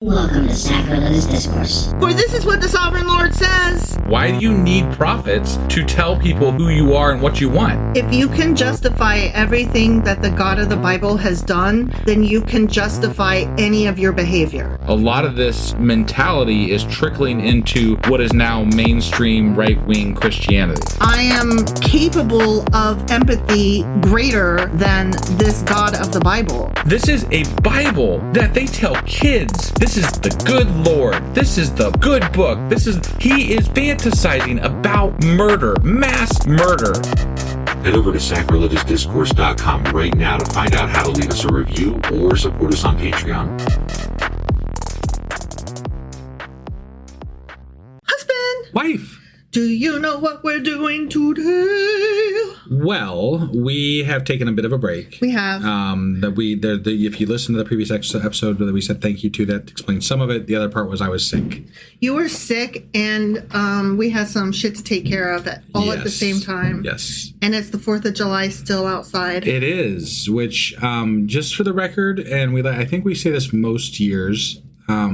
Welcome to Sacrilegious Discourse. For this is what the Sovereign Lord says. Why do you need prophets to tell people who you are and what you want? If you can justify everything that the God of the Bible has done, then you can justify any of your behavior. A lot of this mentality is trickling into what is now mainstream right-wing Christianity. I am capable of empathy greater than this God of the Bible. This is a Bible that they tell kids. This is the good Lord. This is the good book. He is fantasizing about murder, mass murder. Head over to sacrilegiousdiscourse.com right now to find out how to leave us a review or support us on Patreon. Husband! Wife! Do you know what we're doing today? Well, we have taken a bit of a break. We have. If you listen to the previous episode that we said thank you to, that explains some of it. The other part was I was sick. You were sick, and we had some shit to take care of all at the same time. Yes. And it's the 4th of July still outside. It is, which, just for the record, and I think we say this most years,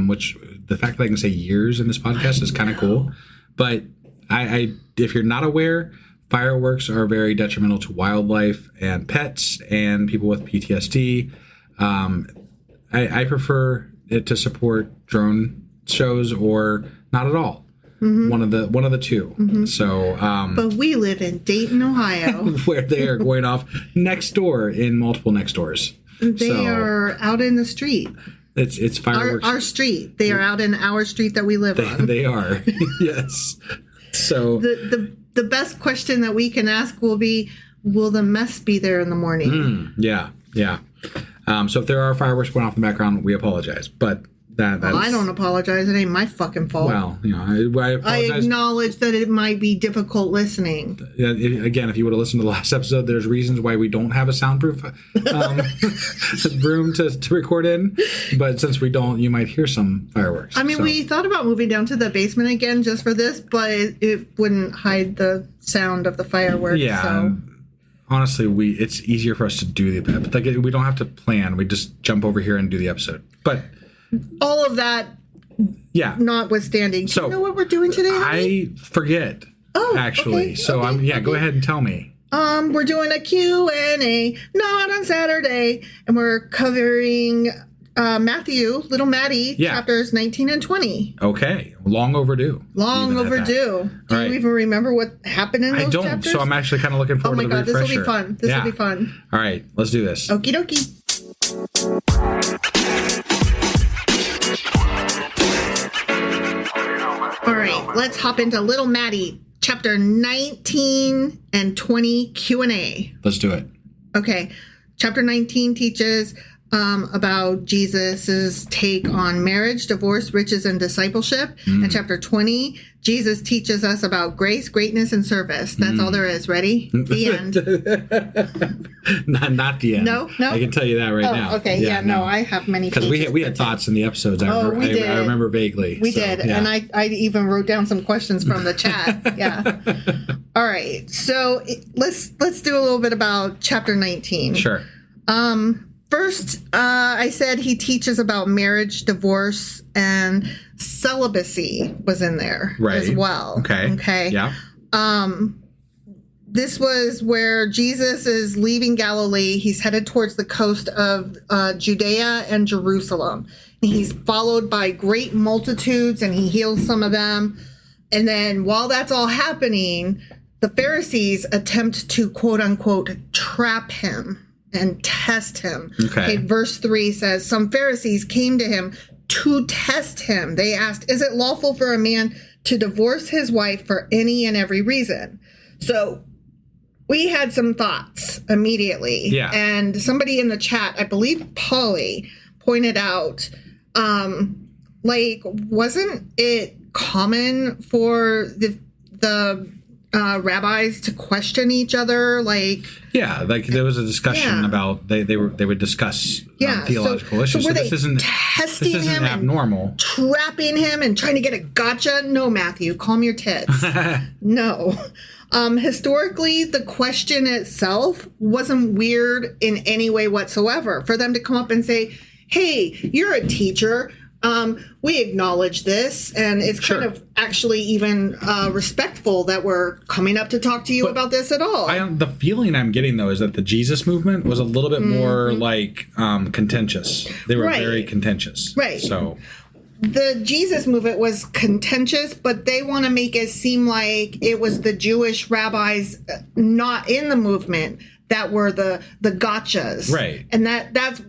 which the fact that I can say years in this podcast is kind of cool. But if you're not aware, fireworks are very detrimental to wildlife and pets and people with PTSD. I prefer it to support drone shows or not at all. Mm-hmm. One of the two. Mm-hmm. So, but we live in Dayton, Ohio, where they are going off next door in multiple next doors. They are out in the street. It's fireworks. Our street. They are out in our street that we live on. They are. Yes. So the best question that we can ask will be, will the mess be there in the morning? Yeah. So if there are fireworks going off in the background, we apologize. But that's... Well, I don't apologize. It ain't my fucking fault. Well, I apologize. I acknowledge that it might be difficult listening. Again, if you would have listened to the last episode, there's reasons why we don't have a soundproof room to record in. But since we don't, you might hear some fireworks. I mean, we thought about moving down to the basement again just for this, but it wouldn't hide the sound of the fireworks. Yeah. So. Honestly, it's easier for us to do the episode. Like, we don't have to plan. We just jump over here and do the episode. But all of that, notwithstanding, do you know what we're doing today, honey? I forget. Oh, actually. Okay, so okay. Go ahead and tell me. We're doing a Q&A, not on Saturday, and we're covering little Maddie, chapters 19 and 20. Okay, long overdue. Long overdue. Do you even remember what happened in those chapters? I don't, so I'm actually kind of looking forward to the refresher. Oh my God, this will be fun. This will be fun. All right, let's do this. Okie dokie. All right, let's hop into Little Maddie, chapter 19 and 20 Q&A. Let's do it. Okay, chapter 19 teaches about Jesus's take on marriage, divorce, riches, and discipleship. And chapter 20, Jesus teaches us about grace, greatness, and service. That's all there is. Ready? The end. Not the end. No. I can tell you that right now. Okay. Yeah. No, I have many. Because we had thoughts in the episodes. I remember vaguely. We did, and I even wrote down some questions from the chat. Yeah. All right. So let's do a little bit about chapter 19. Sure. First, I said he teaches about marriage, divorce, and celibacy was in there as well. Okay. Yeah. This was where Jesus is leaving Galilee. He's headed towards the coast of Judea and Jerusalem. And he's followed by great multitudes, and he heals some of them. And then while that's all happening, the Pharisees attempt to, quote unquote, trap him and test him. Okay, verse 3 says, some Pharisees came to him to test him. They asked, is it lawful for a man to divorce his wife for any and every reason? So we had some thoughts immediately. Yeah. And somebody in the chat, I believe Polly, pointed out, wasn't it common for the rabbis to question each other? There was a discussion about they would discuss theological issues. So this isn't testing him abnormal, and trapping him and trying to get a gotcha? No, Matthew, calm your tits. No. Historically, the question itself wasn't weird in any way whatsoever. For them to come up and say, hey, you're a teacher. we acknowledge this, and it's kind of actually even respectful that we're coming up to talk to you about this at all. The feeling I'm getting, though, is that the Jesus movement was a little bit more like contentious. They were very contentious. Right. So the Jesus movement was contentious, but they want to make it seem like it was the Jewish rabbis not in the movement that were the gotchas. Right. And that's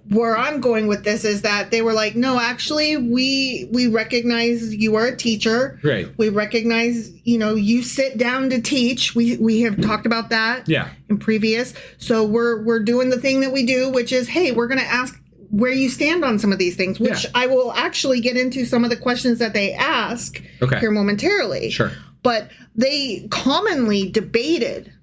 where I'm going with this, is that they were like, no, actually, we recognize you are a teacher. Right. We recognize, you sit down to teach. We have talked about that in previous. So we're doing the thing that we do, which is, hey, we're going to ask where you stand on some of these things, which I will actually get into some of the questions that they ask here momentarily. Sure. But they commonly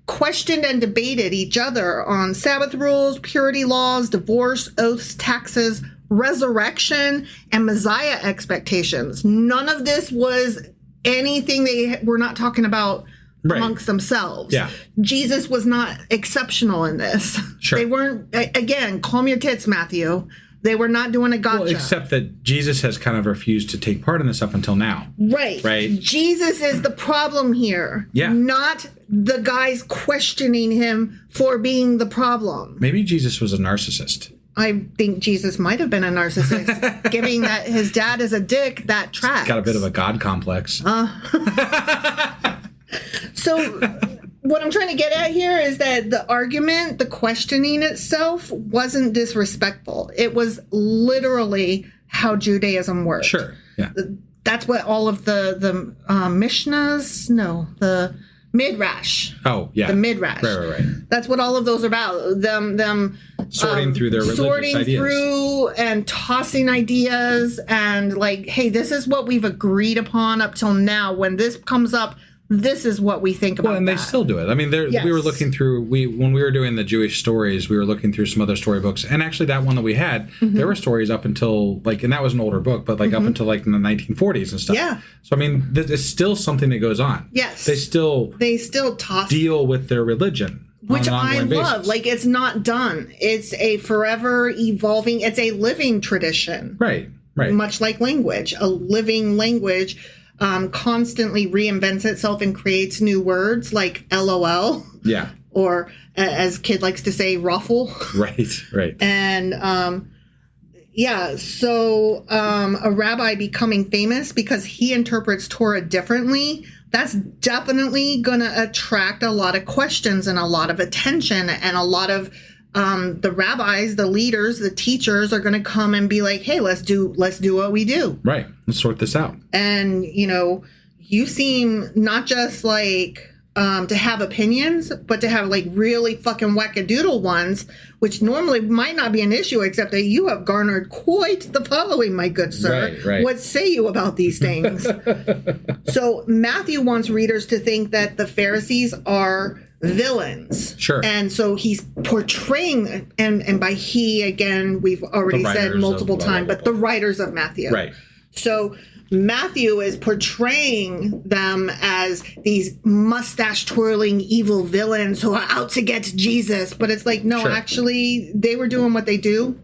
questioned and debated each other on Sabbath rules, purity laws, divorce, oaths, taxes, resurrection, and Messiah expectations. None of this was anything they were not talking about amongst themselves. Yeah. Jesus was not exceptional in this. Sure. They weren't, again, calm your tits, Matthew. They were not doing a gotcha. Well, except that Jesus has kind of refused to take part in this up until now. Right. Right. Jesus is the problem here. Yeah. Not the guys questioning him for being the problem. Maybe Jesus was a narcissist. I think Jesus might have been a narcissist, given that his dad is a dick. That tracks. Got a bit of a God complex. So what I'm trying to get at here is that the argument, the questioning itself, wasn't disrespectful. It was literally how Judaism worked. Sure. Yeah. That's what all of the Mishnahs, the Midrash. Oh, yeah. The Midrash. Right. That's what all of those are about. Them sorting through their religious sorting ideas. through and tossing ideas and like, hey, this is what we've agreed upon up till now. When this comes up, this is what we think about. Well, and they still do it. I mean, we were looking through, when we were doing the Jewish stories, we were looking through some other storybooks. And actually that one that we had, there were stories up until, and that was an older book, but up until in the 1940s and stuff. Yeah. So, I mean, it's still something that goes on. Yes. They still toss. deal with their religion. Which I love. Basis. Like, it's not done. It's a forever evolving, it's a living tradition. Right. Much like language. A living language constantly reinvents itself and creates new words like LOL. Yeah. Or, as Kid likes to say, ruffle. Right. And, so a rabbi becoming famous because he interprets Torah differently, that's definitely going to attract a lot of questions and a lot of attention, and a lot of the rabbis, the leaders, the teachers are going to come and be like, hey, let's do what we do. Right. Let's sort this out. And, you seem not just like to have opinions, but to have really fucking wackadoodle ones, which normally might not be an issue, except that you have garnered quite the following, my good sir. Right. What say you about these things? So Matthew wants readers to think that the Pharisees are villains. Sure. And so he's portraying, and by he, again, we've already said multiple times, but the writers of Matthew. Right. So Matthew is portraying them as these mustache-twirling evil villains who are out to get Jesus. But it's like, no, actually, they were doing what they do.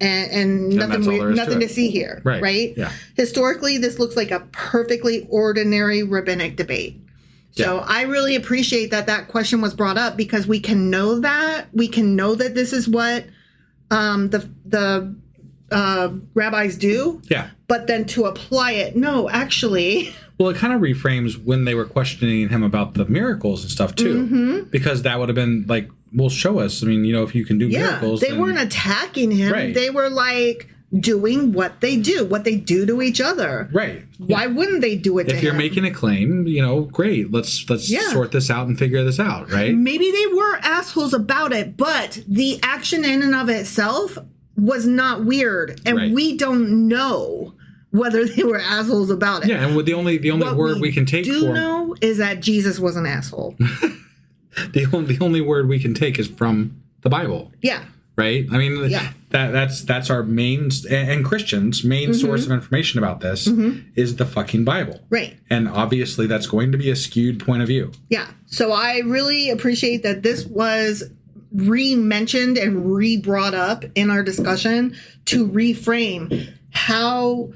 And nothing to see here. Right? Yeah. Historically, this looks like a perfectly ordinary rabbinic debate. So I really appreciate that question was brought up, because we can know that. We can know that this is what the rabbis do. Yeah. But then to apply it, no, actually. Well, it kind of reframes when they were questioning him about the miracles and stuff, too. Because that would have been like, well, show us. I mean, if you can do miracles. They weren't attacking him. Right. They were doing what they do to each other. Right. Why wouldn't they do it to him? If you're making a claim, great. Let's sort this out and figure this out, right? Maybe they were assholes about it, but the action in and of itself was not weird. And we don't know whether they were assholes about it. Yeah, and the only word we can take for do know is that Jesus was an asshole. the only word we can take is from the Bible. Yeah. Right? I mean, that's our main, and Christians' main source of information about this is the fucking Bible. Right. And obviously that's going to be a skewed point of view. Yeah. So I really appreciate that this was re-mentioned and re-brought up in our discussion to reframe how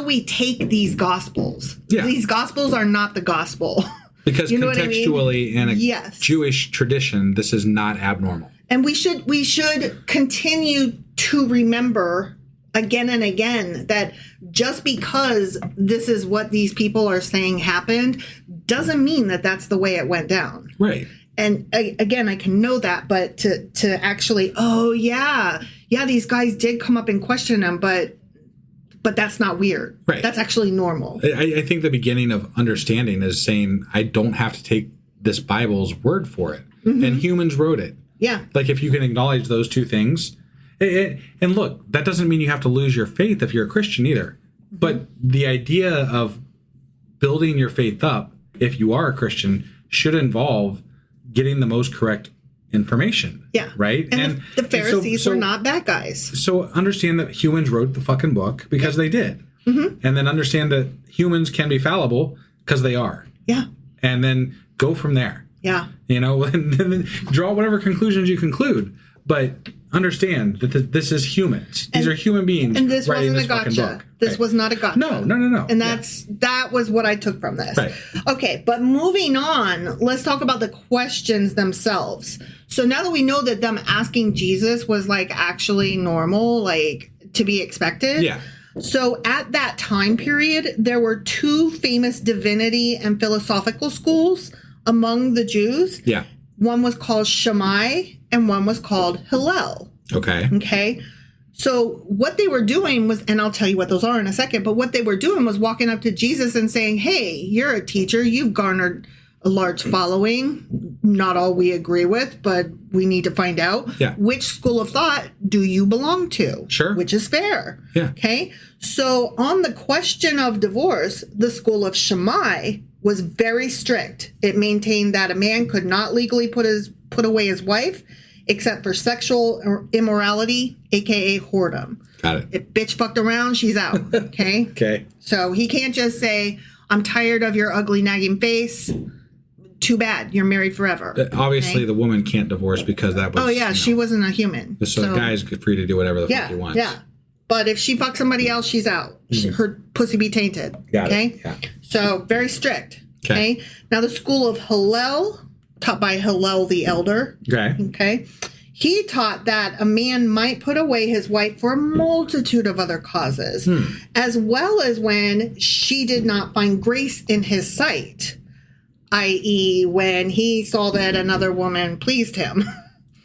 we take these gospels. Yeah. These gospels are not the gospel. Because You know what I mean? contextually in a Yes. Jewish tradition, this is not abnormal. And we should continue to remember again and again that just because this is what these people are saying happened doesn't mean that that's the way it went down. Right. And again, I can know that, but to actually, oh yeah, these guys did come up and question him, but that's not weird. Right. That's actually normal. I think the beginning of understanding is saying, I don't have to take this Bible's word for it. Mm-hmm. And humans wrote it. Yeah. Like, if you can acknowledge those two things. And look, that doesn't mean you have to lose your faith if you're a Christian either. Mm-hmm. But the idea of building your faith up, if you are a Christian, should involve getting the most correct information. Yeah. Right? And the Pharisees were not bad guys. So understand that humans wrote the fucking book because they did. Mm-hmm. And then understand that humans can be fallible because they are. Yeah. And then go from there. Yeah. You know, and then draw whatever conclusions you conclude. But understand that this is humans. These are human beings. And this writing wasn't a this fucking gotcha. book. This Right. was not a gotcha. No. And that was what I took from this. Right. Okay, but moving on, let's talk about the questions themselves. So now that we know that them asking Jesus was like actually normal, like to be expected. Yeah. So at that time period, there were two famous divinity and philosophical schools among the Jews. Yeah. One was called Shammai and one was called Hillel. Okay. Okay. So what they were doing was, and I'll tell you what those are in a second, but what they were doing was walking up to Jesus and saying, hey, you're a teacher. You've garnered a large following. Not all we agree with, but we need to find out. Yeah. Which school of thought do you belong to? Sure. Which is fair. Yeah. Okay. So on the question of divorce, the school of Shammai was very strict. It maintained that a man could not legally put away his wife except for sexual immorality, aka whoredom. Got it. If bitch fucked around, she's out. Okay. Okay. So he can't just say, I'm tired of your ugly nagging face. Too bad. You're married forever. Obviously, Okay? the woman can't divorce because that was. Oh yeah, she wasn't a human. So the guy's free to do whatever the fuck he wants. Yeah. But if she fucks somebody else, she's out. Her pussy be tainted. Got okay? it. Yeah. So very strict. Okay. Okay. Now the school of Hillel, taught by Hillel the elder. Okay. Okay. He taught that a man might put away his wife for a multitude of other causes, as well as when she did not find grace in his sight, i.e., when he saw that another woman pleased him.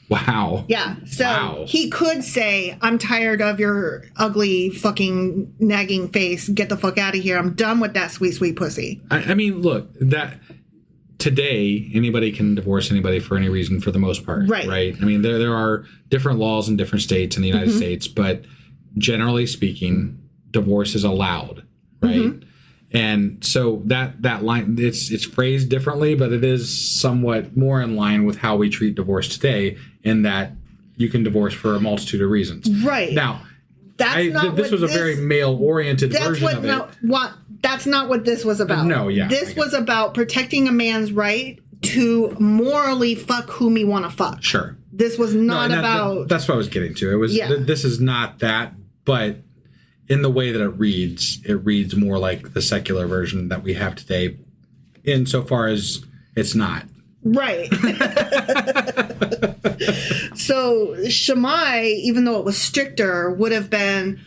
Wow. Yeah. So he could say, I'm tired of your ugly fucking nagging face. Get the fuck out of here. I'm done with that sweet, sweet pussy. I mean, look, that today anybody can divorce anybody for any reason for the most part. Right. Right. I mean, there are different laws in different states in the United States, but generally speaking, divorce is allowed. Right. And so that line, it's phrased differently, but it is somewhat more in line with how we treat divorce today, in that you can divorce for a multitude of reasons. Right. Now, This was a very male-oriented version of it. That's not what this was about. No, yeah. This was about protecting a man's right to morally fuck whom he want to fuck. Sure. This was not about... That's what I was getting to. It was. Yeah. This is not that, but in the way that it reads more like the secular version that we have today, insofar as it's not. Right. So Shammai, even though it was stricter, would have been,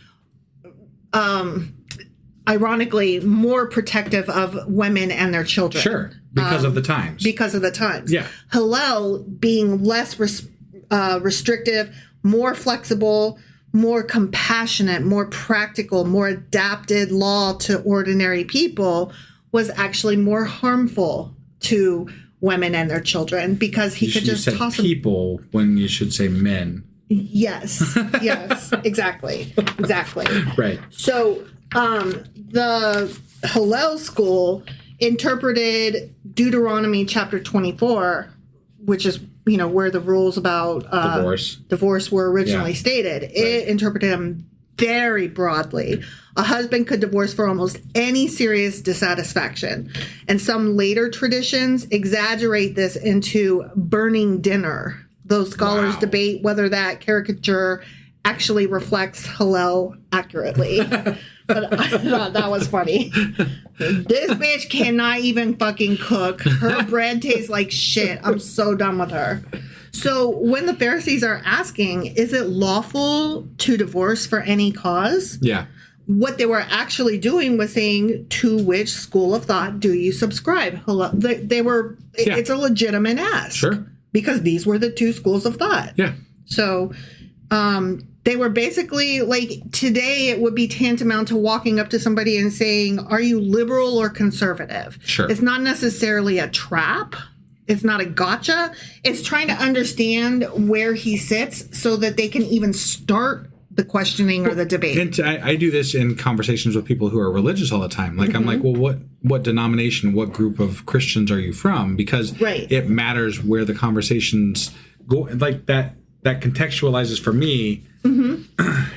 ironically, more protective of women and their children. Sure, because of the times. Because of the times. Yeah. Hillel being less restrictive, more flexible, more compassionate, more practical, more adapted law to ordinary people, was actually more harmful to women and their children, because he could just toss them. People when you should say men. Yes, exactly. Right. So the Hillel school interpreted Deuteronomy chapter 24, which is, where the rules about divorce were originally stated. Right. It interpreted them very broadly. A husband could divorce for almost any serious dissatisfaction. And some later traditions exaggerate this into burning dinner, those scholars Wow. debate whether that caricature actually reflects Hillel accurately. But I thought that was funny. This bitch cannot even fucking cook. Her bread tastes like shit. I'm so done with her. So when the Pharisees are asking, is it lawful to divorce for any cause? Yeah. What they were actually doing was saying, to which school of thought do you subscribe? They were, Yeah. it's a legitimate ask. Sure. Because these were the two schools of thought. Yeah. So they were basically like, today it would be tantamount to walking up to somebody and saying, are you liberal or conservative? Sure. It's not necessarily a trap. It's not a gotcha. It's trying to understand where he sits so that they can even start the questioning or the debate. And I do this in conversations with people who are religious all the time. Like, I'm like, well, what denomination, what group of Christians are you from? Because it matters where the conversations go. Like that contextualizes for me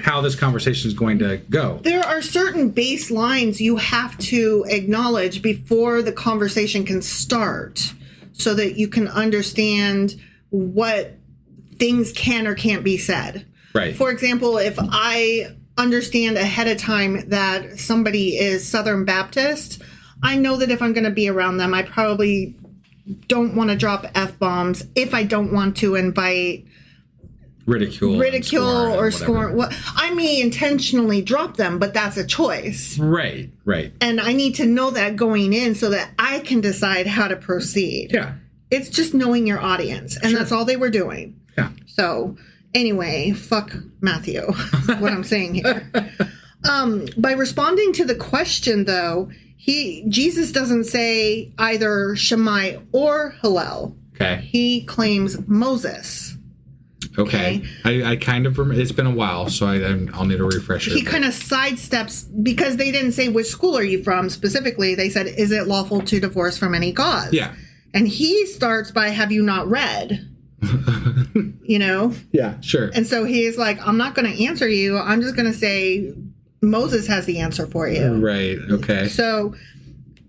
how this conversation is going to go. There are certain baselines you have to acknowledge before the conversation can start so that you can understand what things can or can't be said. Right. For example, if I understand ahead of time that somebody is Southern Baptist, I know that if I'm going to be around them, I probably don't want to drop F-bombs if I don't want to invite ridicule or scorn. Well, I may intentionally drop them, but that's a choice. Right. And I need to know that going in so that I can decide how to proceed. Yeah. It's just knowing your audience. And that's all they were doing. Yeah. So anyway, fuck Matthew, what I'm saying here. By responding to the question, though, Jesus doesn't say either Shammai or Hillel. Okay. He claims Moses. Okay. I kind of remember. It's been a while, so I'll need a refresher. He kind of sidesteps, because they didn't say which school are you from specifically. They said, is it lawful to divorce from any cause? Yeah. And he starts by, have you not read? You know? Yeah, sure. And so he's like, I'm not going to answer you. I'm just going to say Moses has the answer for you. Right. Okay. So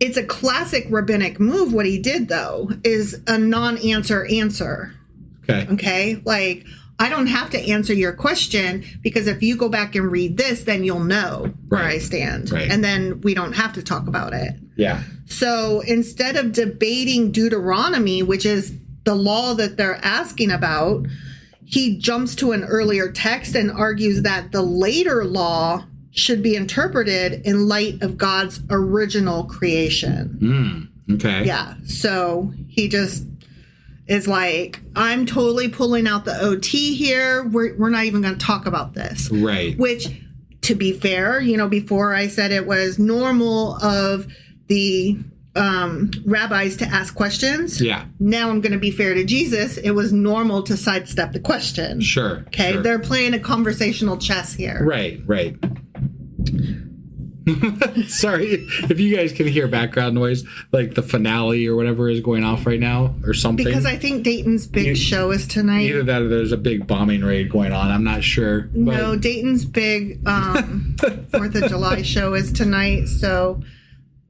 it's a classic rabbinic move. What he did, though, is a non-answer answer. Okay. Okay? Like, I don't have to answer your question, because if you go back and read this, then you'll know where I stand. Right. And then we don't have to talk about it. Yeah. So instead of debating Deuteronomy, which is the law that they're asking about, he jumps to an earlier text and argues that the later law should be interpreted in light of God's original creation. Okay. Yeah. So he just is like, I'm totally pulling out the OT here. We're not even going to talk about this. Right. Which, to be fair, before I said it was normal of the rabbis to ask questions. Yeah. Now I'm going to be fair to Jesus. It was normal to sidestep the question. Sure. Okay. Sure. They're playing a conversational chess here. Right. Sorry if you guys can hear background noise, like the finale or whatever is going off right now or something. Because I think Dayton's big show is tonight. Either that or there's a big bombing raid going on. I'm not sure. No, Dayton's big 4th of July show is tonight. So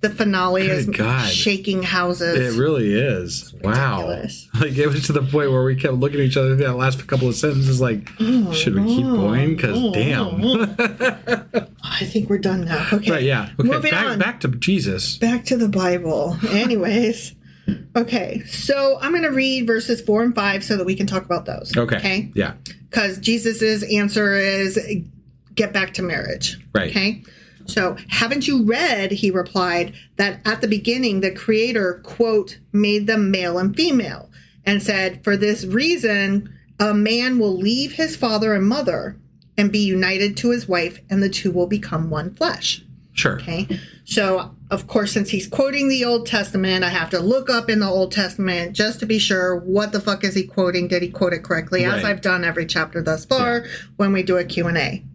the finale is shaking houses. It really is. Wow. Ridiculous. Like, it was to the point where we kept looking at each other that last couple of sentences like, should we keep going? Because damn. I think we're done now. Okay. Right, yeah. Okay, Moving on. Back to Jesus. Back to the Bible. Anyways. Okay. So I'm going to read verses 4 and 5 so that we can talk about those. Okay. Yeah. Because Jesus's answer is get back to marriage. Right. Okay. So, haven't you read, he replied, that at the beginning the Creator, quote, made them male and female, and said, for this reason, a man will leave his father and mother and be united to his wife, and the two will become one flesh. Sure. Okay. So, of course, since he's quoting the Old Testament, I have to look up in the Old Testament just to be sure what the fuck is he quoting. Did he quote it correctly? As I've done every chapter thus far when we do a Q&A.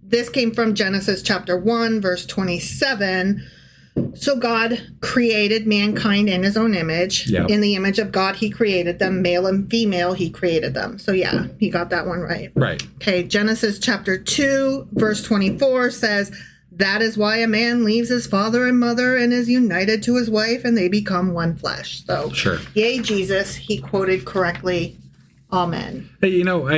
This came from Genesis chapter 1, verse 27. So God created mankind in his own image. Yep. In the image of God, he created them. Male and female, he created them. So yeah, he got that one right. Right. Okay, Genesis chapter 2, verse 24 says, that is why a man leaves his father and mother and is united to his wife, and they become one flesh. So, sure. Yay, Jesus, he quoted correctly Amen. Hey, you know,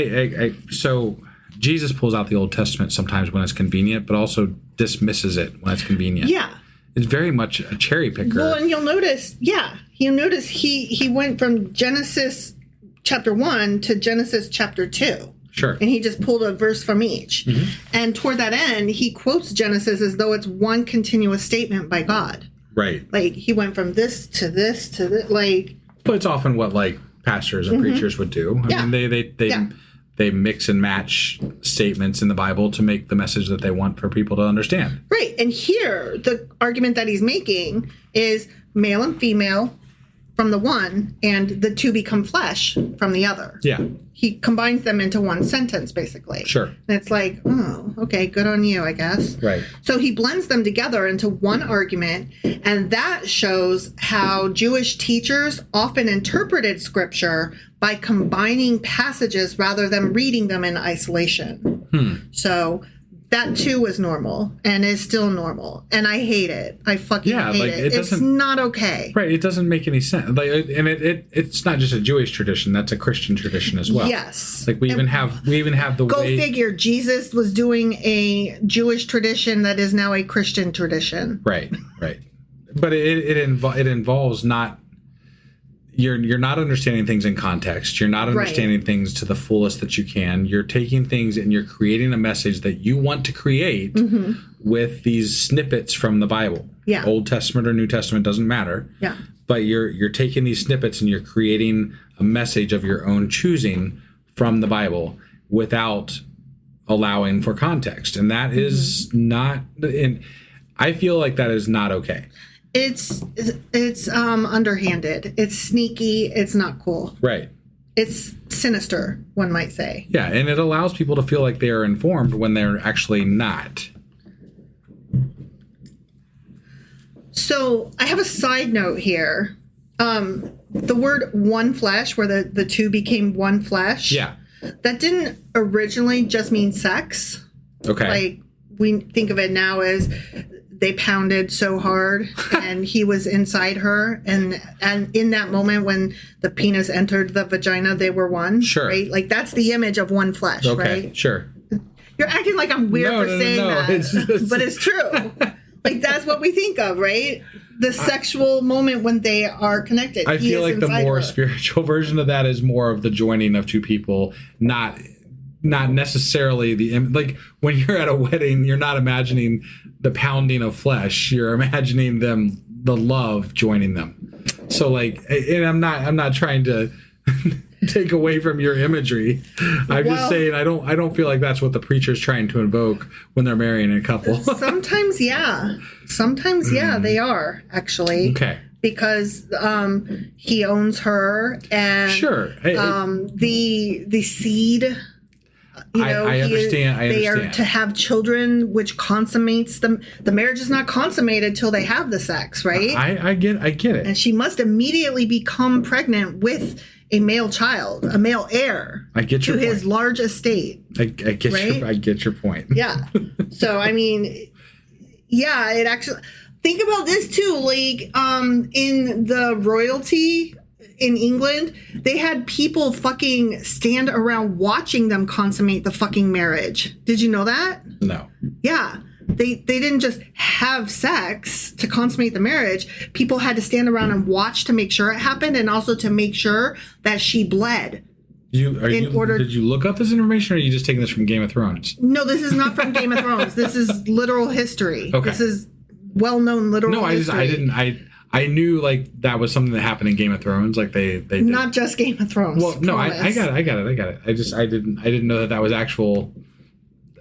so Jesus pulls out the Old Testament sometimes when it's convenient, but also dismisses it when it's convenient. Yeah. It's very much a cherry picker. Well, and you'll notice he went from Genesis chapter 1 to Genesis chapter 2. Sure. And he just pulled a verse from each. Mm-hmm. And toward that end, he quotes Genesis as though it's one continuous statement by God. Right. Like, he went from this to this to this, like... But it's often what, like, pastors and preachers would do. I mean, they mix and match statements in the Bible to make the message that they want for people to understand. Right. And here, the argument that he's making is male and female from the one, and the two become flesh from the other. Yeah. He combines them into one sentence, basically. Sure. And it's like, oh, okay, good on you, I guess. Right. So he blends them together into one argument, and that shows how Jewish teachers often interpreted scripture by combining passages rather than reading them in isolation. So that too was normal and is still normal. And I hate it. I fucking hate it. It's not okay. Right. It doesn't make any sense. Like, and it's not just a Jewish tradition. That's a Christian tradition as well. Yes. Like we even have the Go way. figure. Jesus was doing a Jewish tradition that is now a Christian tradition. Right. Right. But it involves not. You're not understanding things in context. You're not understanding things to the fullest that you can. You're taking things and you're creating a message that you want to create with these snippets from the Bible. Yeah. Old Testament or New Testament, doesn't matter. Yeah. But you're taking these snippets and you're creating a message of your own choosing from the Bible without allowing for context. And that is not, and I feel like that is not okay. It's underhanded. It's sneaky. It's not cool. Right. It's sinister, one might say. Yeah, and it allows people to feel like they are informed when they're actually not. So I have a side note here. The word one flesh, where the two became one flesh. Yeah. That didn't originally just mean sex. Okay. Like, we think of it now as they pounded so hard and he was inside her. And in that moment when the penis entered the vagina, they were one. Sure. Right? Like, that's the image of one flesh, Okay, right? sure. You're acting like I'm weird for saying that. But it's true. Like, that's what we think of, right? The sexual moment when they are connected. I feel like the more spiritual version of that is more of the joining of two people, not necessarily like when you're at a wedding, you're not imagining the pounding of flesh. You're imagining the love joining them. So like, and I'm not trying to take away from your imagery. I'm just saying I don't feel like that's what the preacher's trying to invoke when they're marrying a couple. Sometimes, yeah. They are actually. Okay. Because he owns her, and sure, the seed. I understand. They are to have children, which consummates them. The marriage is not consummated till they have the sex, right? I get it. And she must immediately become pregnant with a male child, a male heir. I get your to point. His large estate. I get your point. Yeah. So I mean, yeah, it actually. Think about this too. Like, in the royalty in England, they had people fucking stand around watching them consummate the fucking marriage. Did you know that? No. Yeah. They didn't just have sex to consummate the marriage. People had to stand around and watch to make sure it happened, and also to make sure that she bled. Did you look up this information, or are you just taking this from Game of Thrones? No, this is not from Game of Thrones. This is literal history. Okay. This is well-known literal history. I knew like that was something that happened in Game of Thrones. Like they did. Not just Game of Thrones. Well, no, I got it. I didn't know that was actual.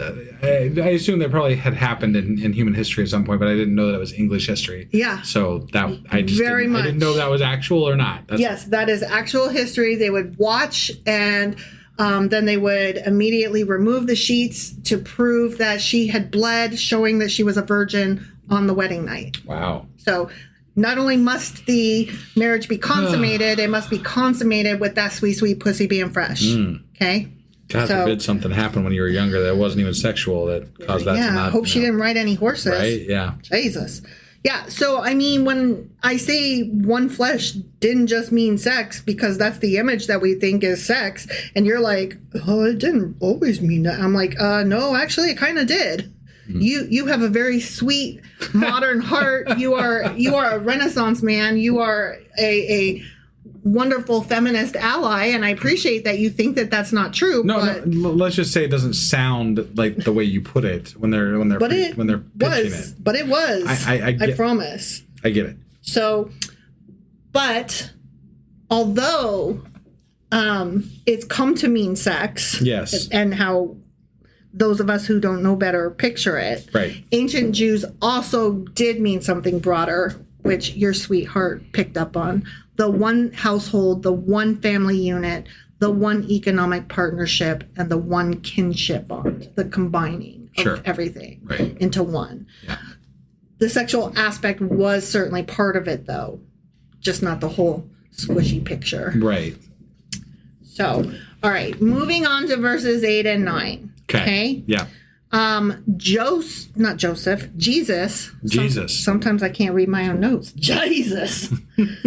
I assume that probably had happened in human history at some point, but I didn't know that it was English history. Yeah. So that I didn't know that was actual or not. Yes, that is actual history. They would watch, and then they would immediately remove the sheets to prove that she had bled, showing that she was a virgin on the wedding night. Wow. So not only must the marriage be consummated, it must be consummated with that sweet, sweet pussy being fresh. Okay? God forbid something happened when you were younger that wasn't even sexual that caused that to not. I hope she didn't ride any horses. Right? Yeah. Jesus. Yeah. So, I mean, when I say one flesh didn't just mean sex, because that's the image that we think is sex. And you're like, oh, it didn't always mean that. I'm like, no, actually, it kind of did. You have a very sweet modern heart. You are a Renaissance man. You are a wonderful feminist ally, and I appreciate that you think that that's not true. No, let's just say it doesn't sound like the way you put it when they're pitching it. But it was. I promise. I get it. So, but although it's come to mean sex, yes, and how those of us who don't know better picture it, right? Ancient Jews also did mean something broader, which your sweetheart picked up on. The one household, the one family unit, the one economic partnership, and the one kinship bond, the combining of everything into one. Yeah. The sexual aspect was certainly part of it, though, just not the whole squishy picture. Right. So, all right, moving on to verses 8 and 9. Okay. Yeah. Jesus. Sometimes I can't read my own notes. Jesus.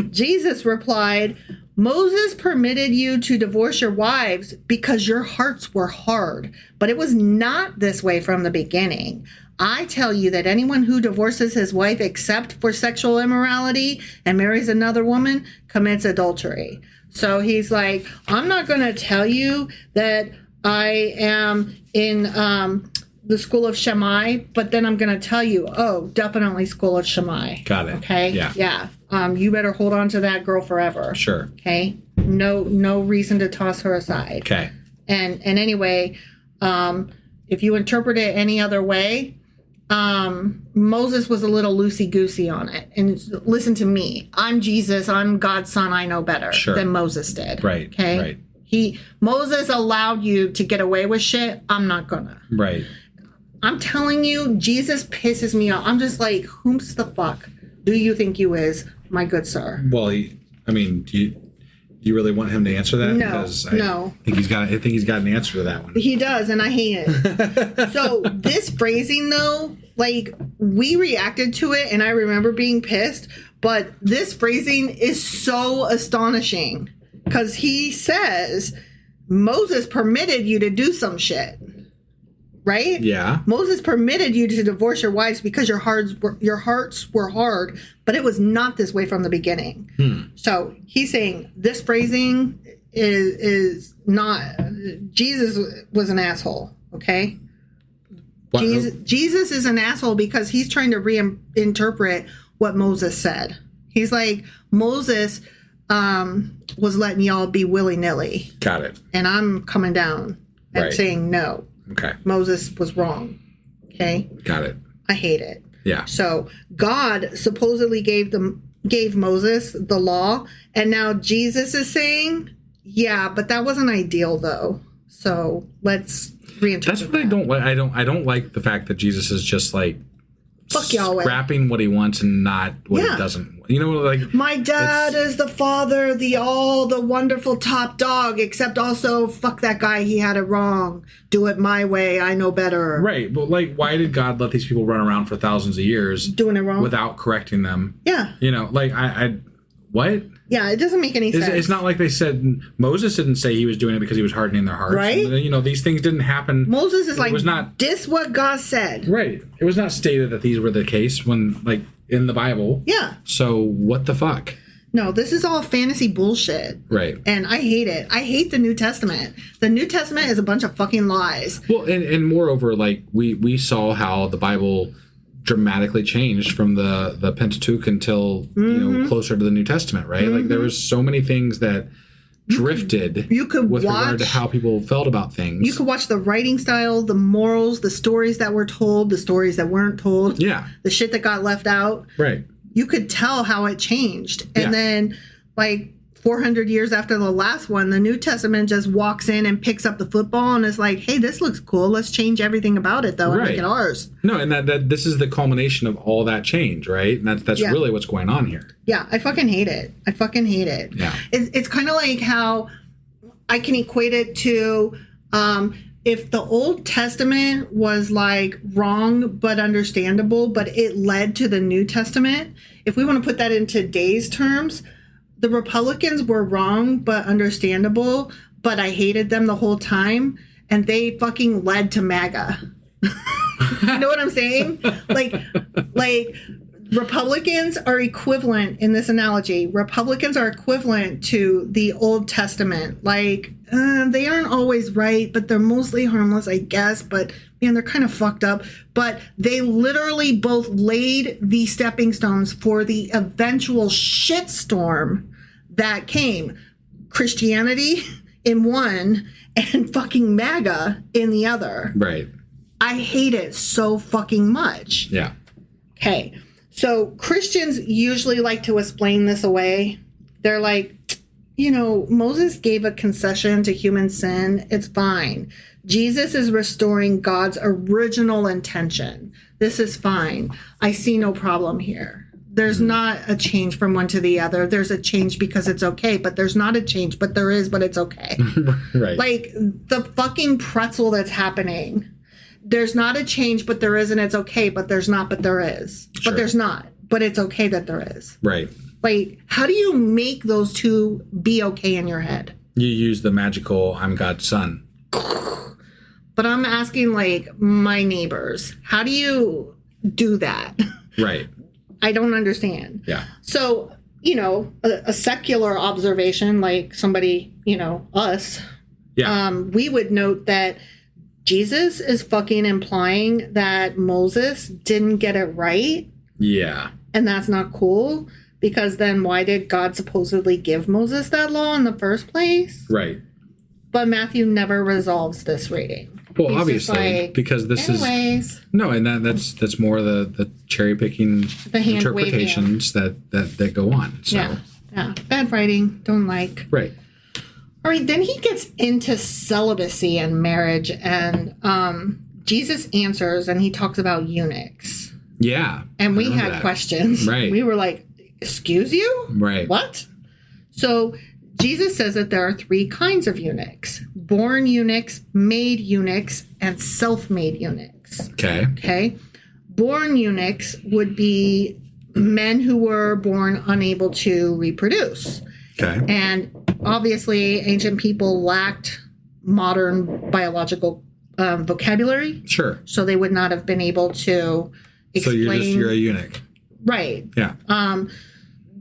Jesus replied, Moses permitted you to divorce your wives because your hearts were hard, but it was not this way from the beginning. I tell you that anyone who divorces his wife except for sexual immorality and marries another woman commits adultery. So he's like, I'm not going to tell you that I am in the school of Shammai, but then I'm going to tell you, definitely school of Shammai. Got it. Okay? Yeah. You better hold on to that girl forever. Sure. Okay? No reason to toss her aside. Okay. And anyway, if you interpret it any other way, Moses was a little loosey-goosey on it. And listen to me. I'm Jesus. I'm God's son. I know better than Moses did. Right. Okay? Right. Moses allowed you to get away with shit. I'm not gonna. Right. I'm telling you, Jesus pisses me off. I'm just like, whom's the fuck do you think you is, my good sir? Well, do you really want him to answer that? No. Because I think he's got an answer to that one. He does, and I hate it. So this phrasing, though, like, we reacted to it, and I remember being pissed. But this phrasing is so astonishing. Because he says, Moses permitted you to do some shit, right? Yeah. Moses permitted you to divorce your wives because your hearts were hard, but it was not this way from the beginning. So he's saying this phrasing is not. Jesus was an asshole. Okay. Jesus is an asshole because he's trying to reinterpret what Moses said. He's like, Moses was letting y'all be willy-nilly. Got it. And I'm coming down and saying no. Okay. Moses was wrong. Okay? Got it. I hate it. Yeah. So God supposedly gave Moses the law, and now Jesus is saying, yeah, but that wasn't ideal though. So let's reinterpret. That's what I don't like. I don't like the fact that Jesus is just like fuck Yahweh, scrapping what he wants and not what he doesn't. You know, like my dad is the father, the wonderful top dog, except also fuck that guy. He had it wrong. Do it my way. I know better. Right, but like, why did God let these people run around for thousands of years doing it wrong without correcting them? Yeah, you know, like I what? Yeah, it doesn't make any sense. It's not like they said Moses didn't say he was doing it because he was hardening their hearts. Right. You know, these things didn't happen. Moses is it like, was not this what God said. Right. It was not stated that these were the case when, like, in the Bible. Yeah. So what the fuck? No, this is all fantasy bullshit. Right. And I hate it. I hate the New Testament. The New Testament is a bunch of fucking lies. Well, and moreover, like, we saw how the Bible dramatically changed from the Pentateuch until you know, closer to the New Testament, right? Like there was so many things that drifted with regard to how people felt about things. You could watch the writing style, the morals, the stories that were told, the stories that weren't told. Yeah. The shit that got left out. Right. You could tell how it changed. And then like 400 years after the last one, the New Testament just walks in and picks up the football and is like, hey, this looks cool. Let's change everything about it, though, and make it ours. No, and that this is the culmination of all that change, right? And that's really what's going on here. Yeah, I fucking hate it. I fucking hate it. Yeah. It's kind of like how I can equate it to if the Old Testament was like wrong but understandable, but it led to the New Testament, if we want to put that in today's terms, the Republicans were wrong but understandable, but I hated them the whole time, and they fucking led to MAGA. You know what I'm saying? Like Republicans are equivalent in this analogy. Republicans are equivalent to the Old Testament. Like, they aren't always right, but they're mostly harmless, I guess. But man, they're kind of fucked up. But they literally both laid the stepping stones for the eventual shitstorm that came. Christianity in one and fucking MAGA in the other. Right. I hate it so fucking much. Yeah. Okay. So Christians usually like to explain this away. They're like, Moses gave a concession to human sin. It's fine. Jesus is restoring God's original intention. This is fine. I see no problem here. There's not a change from one to the other. There's a change because it's okay, but there's not a change, but there is, but it's okay. Right. Like the fucking pretzel that's happening. There's not a change, but there is, and it's okay, but there's not, but there is. Sure. But there's not, but it's okay that there is. Right. Like, how do you make those two be okay in your head? You use the magical "I'm God's son." But I'm asking, like, my neighbors, how do you do that? Right. I don't understand. Yeah. So, a secular observation, like somebody, us, Yeah. we would note that Jesus is fucking implying that Moses didn't get it right. Yeah. And that's not cool, because then why did God supposedly give Moses that law in the first place? Right. But Matthew never resolves this reading. Well, He's obviously, just like, because this anyways, is no, and that's more the cherry picking The hand interpretations that go on. So. Yeah. Bad writing. Don't like. Right. All right, then he gets into celibacy and marriage, and Jesus answers, and he talks about eunuchs. Yeah. And we I remember had that. questions. Right. We were like, excuse you? Right. What? So Jesus says that there are three kinds of eunuchs: born eunuchs, made eunuchs, and self-made eunuchs. Okay. Okay? Born eunuchs would be men who were born unable to reproduce. Okay. And obviously, ancient people lacked modern biological vocabulary. Sure. So they would not have been able to explain. So you're a eunuch. Right. Yeah.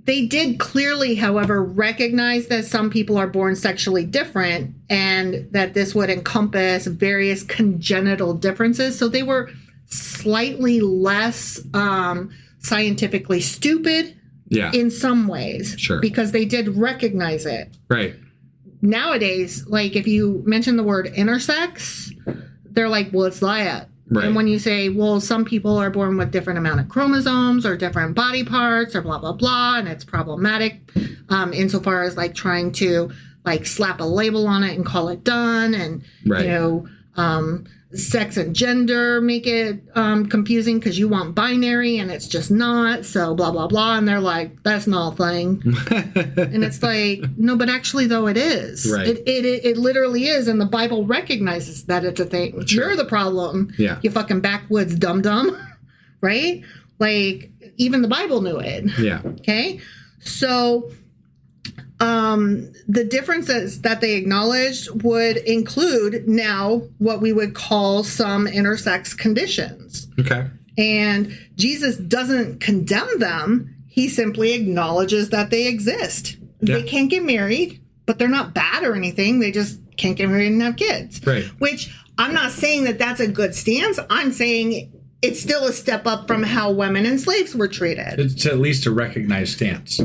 They did clearly, however, recognize that some people are born sexually different and that this would encompass various congenital differences. So they were slightly less scientifically stupid. Yeah. In some ways. Sure. Because they did recognize it. Right. Nowadays, like if you mention the word intersex, they're like, well, it's that. Right. And when you say, well, some people are born with different amount of chromosomes or different body parts or blah, blah, blah, and it's problematic insofar as like trying to like slap a label on it and call it done and, right. Sex and gender make it confusing because you want binary and it's just not. So blah, blah, blah. And they're like, that's not a thing. And it's like, no, but actually, though, it is. Right. It literally is. And the Bible recognizes that it's a thing. Sure. You're the problem. Yeah. You fucking backwoods dum-dum. Right? Like, even the Bible knew it. Yeah. Okay? So the differences that they acknowledged would include now what we would call some intersex conditions. Okay. And Jesus doesn't condemn them. He simply acknowledges that they exist. Yeah. They can't get married, but they're not bad or anything. They just can't get married and have kids. Right. Which I'm not saying that that's a good stance. I'm saying it's still a step up from how women and slaves were treated. It's at least a recognized stance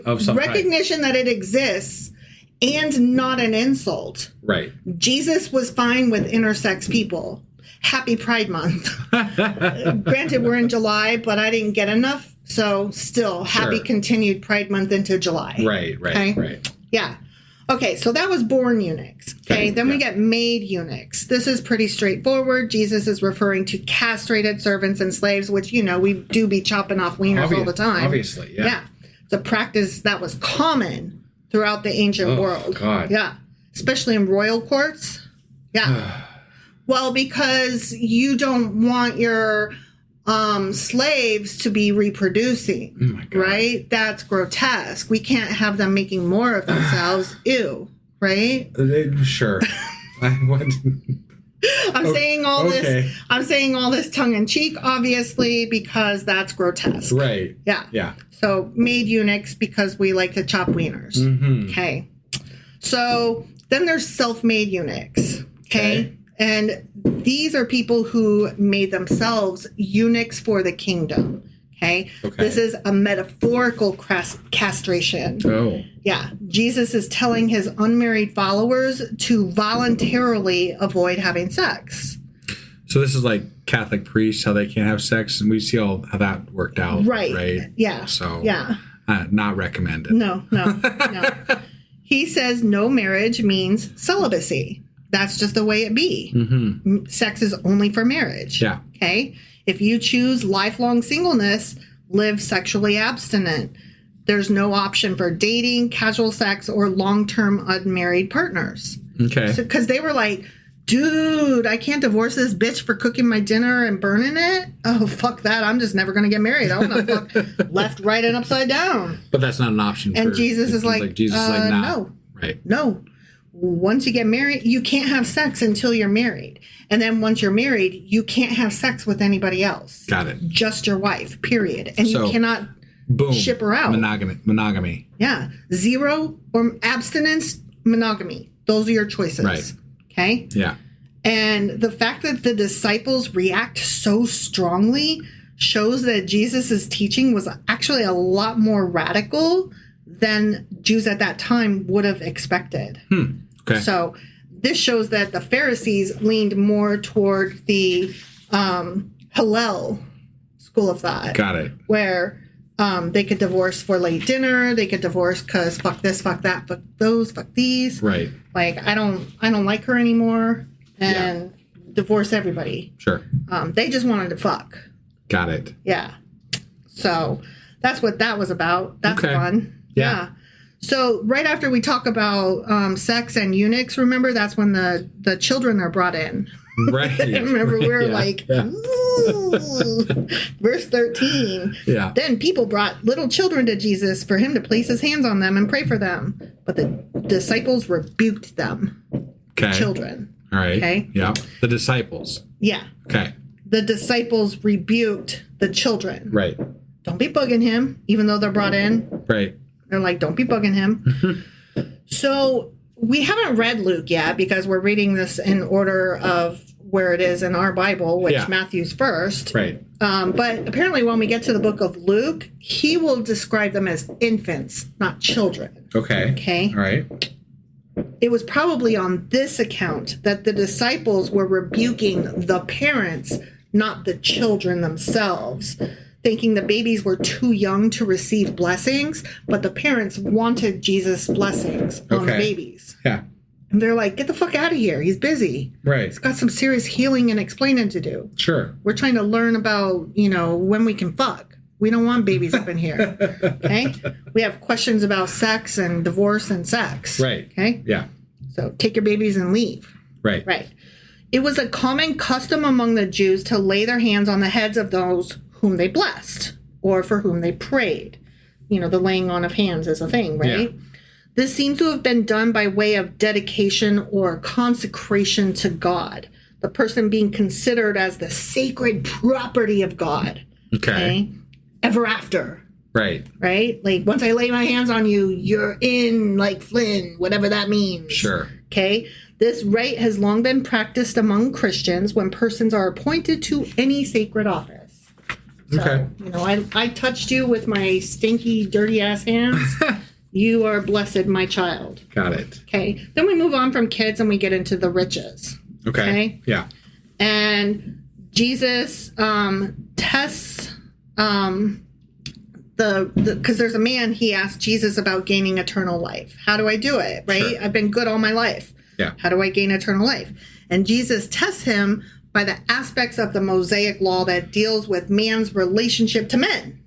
of some recognition that it exists and not an insult. Right. Jesus was fine with intersex people. Happy Pride Month. Granted, we're in July, but I didn't get enough. So still, happy Sure. continued Pride Month into July. Right. Okay? Right. Yeah. Okay, so that was born eunuchs. Okay, then we yeah. get made eunuchs. This is pretty straightforward. Jesus is referring to castrated servants and slaves, which, we do be chopping off wieners all the time. Obviously, yeah. Yeah. It's a practice that was common throughout the ancient world. God. Yeah. Especially in royal courts. Yeah. Well, because you don't want your slaves to be reproducing, Oh my God. right? That's grotesque. We can't have them making more of themselves. Ew, right? Sure. I'm saying all okay. this. I'm saying all this tongue in cheek, obviously, because that's grotesque. Right. Yeah. Yeah. So made eunuchs because we like to chop wieners. Mm-hmm. Okay. So then there's self-made eunuchs. Okay. And these are people who made themselves eunuchs for the kingdom. Okay. This is a metaphorical castration. Oh. Yeah. Jesus is telling his unmarried followers to voluntarily avoid having sex. So this is like Catholic priests, how they can't have sex, and we see how that worked out. Right. Right. Yeah. So yeah. Not recommended. No. He says no marriage means celibacy. That's just the way it be. Mm-hmm. Sex is only for marriage. Yeah. Okay. If you choose lifelong singleness, live sexually abstinent. There's no option for dating, casual sex, or long-term unmarried partners. Okay. Because they were like, dude, I can't divorce this bitch for cooking my dinner and burning it. Oh, fuck that. I'm just never going to get married. I want to fuck left, right, and upside down. But that's not an option. And Jesus is like, nah. no. Right. No. Once you get married, you can't have sex until you're married. And then once you're married, you can't have sex with anybody else. Got it. Just your wife, period. And you cannot ship her out. Monogamy. Yeah. 0 or abstinence, monogamy. Those are your choices. Right. Okay? Yeah. And the fact that the disciples react so strongly shows that Jesus' teaching was actually a lot more radical than Jews at that time would have expected. Okay. So this shows that the Pharisees leaned more toward the Hillel school of thought. Got it. Where they could divorce for late dinner, they could divorce because fuck this, fuck that, fuck those, fuck these. Right. Like I don't like her anymore, and divorce everybody. Sure. They just wanted to fuck. Got it. Yeah. So that's what that was about. That's Okay. fun. Yeah. So right after we talk about sex and eunuchs, remember that's when the children are brought in. Right. Remember we were like, yeah. ooh. Verse 13. Yeah. Then people brought little children to Jesus for him to place his hands on them and pray for them. But the disciples rebuked them. Okay. Children. All right. Okay. Yeah. The disciples. Yeah. Okay. The disciples rebuked the children. Right. Don't be bugging him, even though they're brought in. Right. They're like, don't be bugging him. So we haven't read Luke yet because we're reading this in order of where it is in our Bible, which Matthew's first. Right. But apparently when we get to the book of Luke, he will describe them as infants, not children. Okay. Okay. All right. It was probably on this account that the disciples were rebuking the parents, not the children themselves, thinking the babies were too young to receive blessings, but the parents wanted Jesus' blessings on the babies. Yeah. And they're like, get the fuck out of here. He's busy. Right. He's got some serious healing and explaining to do. Sure. We're trying to learn about, when we can fuck. We don't want babies up in here. Okay? We have questions about sex and divorce and sex. Right. Okay? Yeah. So take your babies and leave. Right. Right. It was a common custom among the Jews to lay their hands on the heads of those whom they blessed or for whom they prayed. The laying on of hands is a thing, right? Yeah. This seems to have been done by way of dedication or consecration to God, the person being considered as the sacred property of God. Okay? Ever after. Right. Right? Like, once I lay my hands on you, you're in, like Flynn, whatever that means. Sure. Okay? This rite has long been practiced among Christians when persons are appointed to any sacred office. So, okay. I touched you with my stinky, dirty-ass hands. You are blessed, my child. Got it. Okay. Then we move on from kids and we get into the riches. Okay. Yeah. And Jesus tests because there's a man, he asked Jesus about gaining eternal life. How do I do it? Right? Sure. I've been good all my life. Yeah. How do I gain eternal life? And Jesus tests him by the aspects of the Mosaic law that deals with man's relationship to men.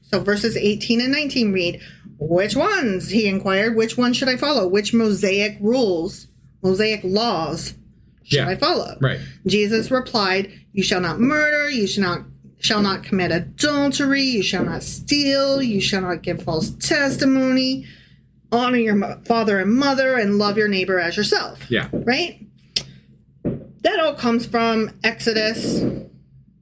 So verses 18 and 19 read, which ones, he inquired, which one should I follow? Which Mosaic rules, Mosaic laws should Yeah. I follow? Right. Jesus replied, you shall not murder, you shall not commit adultery, you shall not steal, you shall not give false testimony, honor your father and mother, and love your neighbor as yourself. Yeah. Right? That all comes from Exodus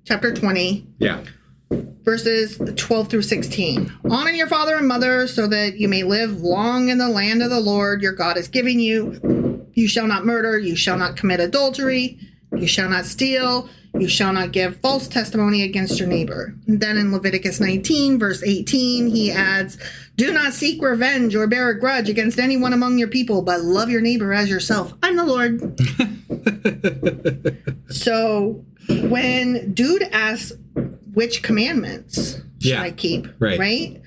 chapter 20. Yeah. Verses 12 through 16. Honor your father and mother so that you may live long in the land of the Lord your God is giving you. You shall not murder. You shall not commit adultery. You shall not steal. You shall not give false testimony against your neighbor. And then in Leviticus 19, verse 18, he adds, do not seek revenge or bear a grudge against anyone among your people, but love your neighbor as yourself. I'm the Lord. So when dude asks, which commandments should I keep? Right?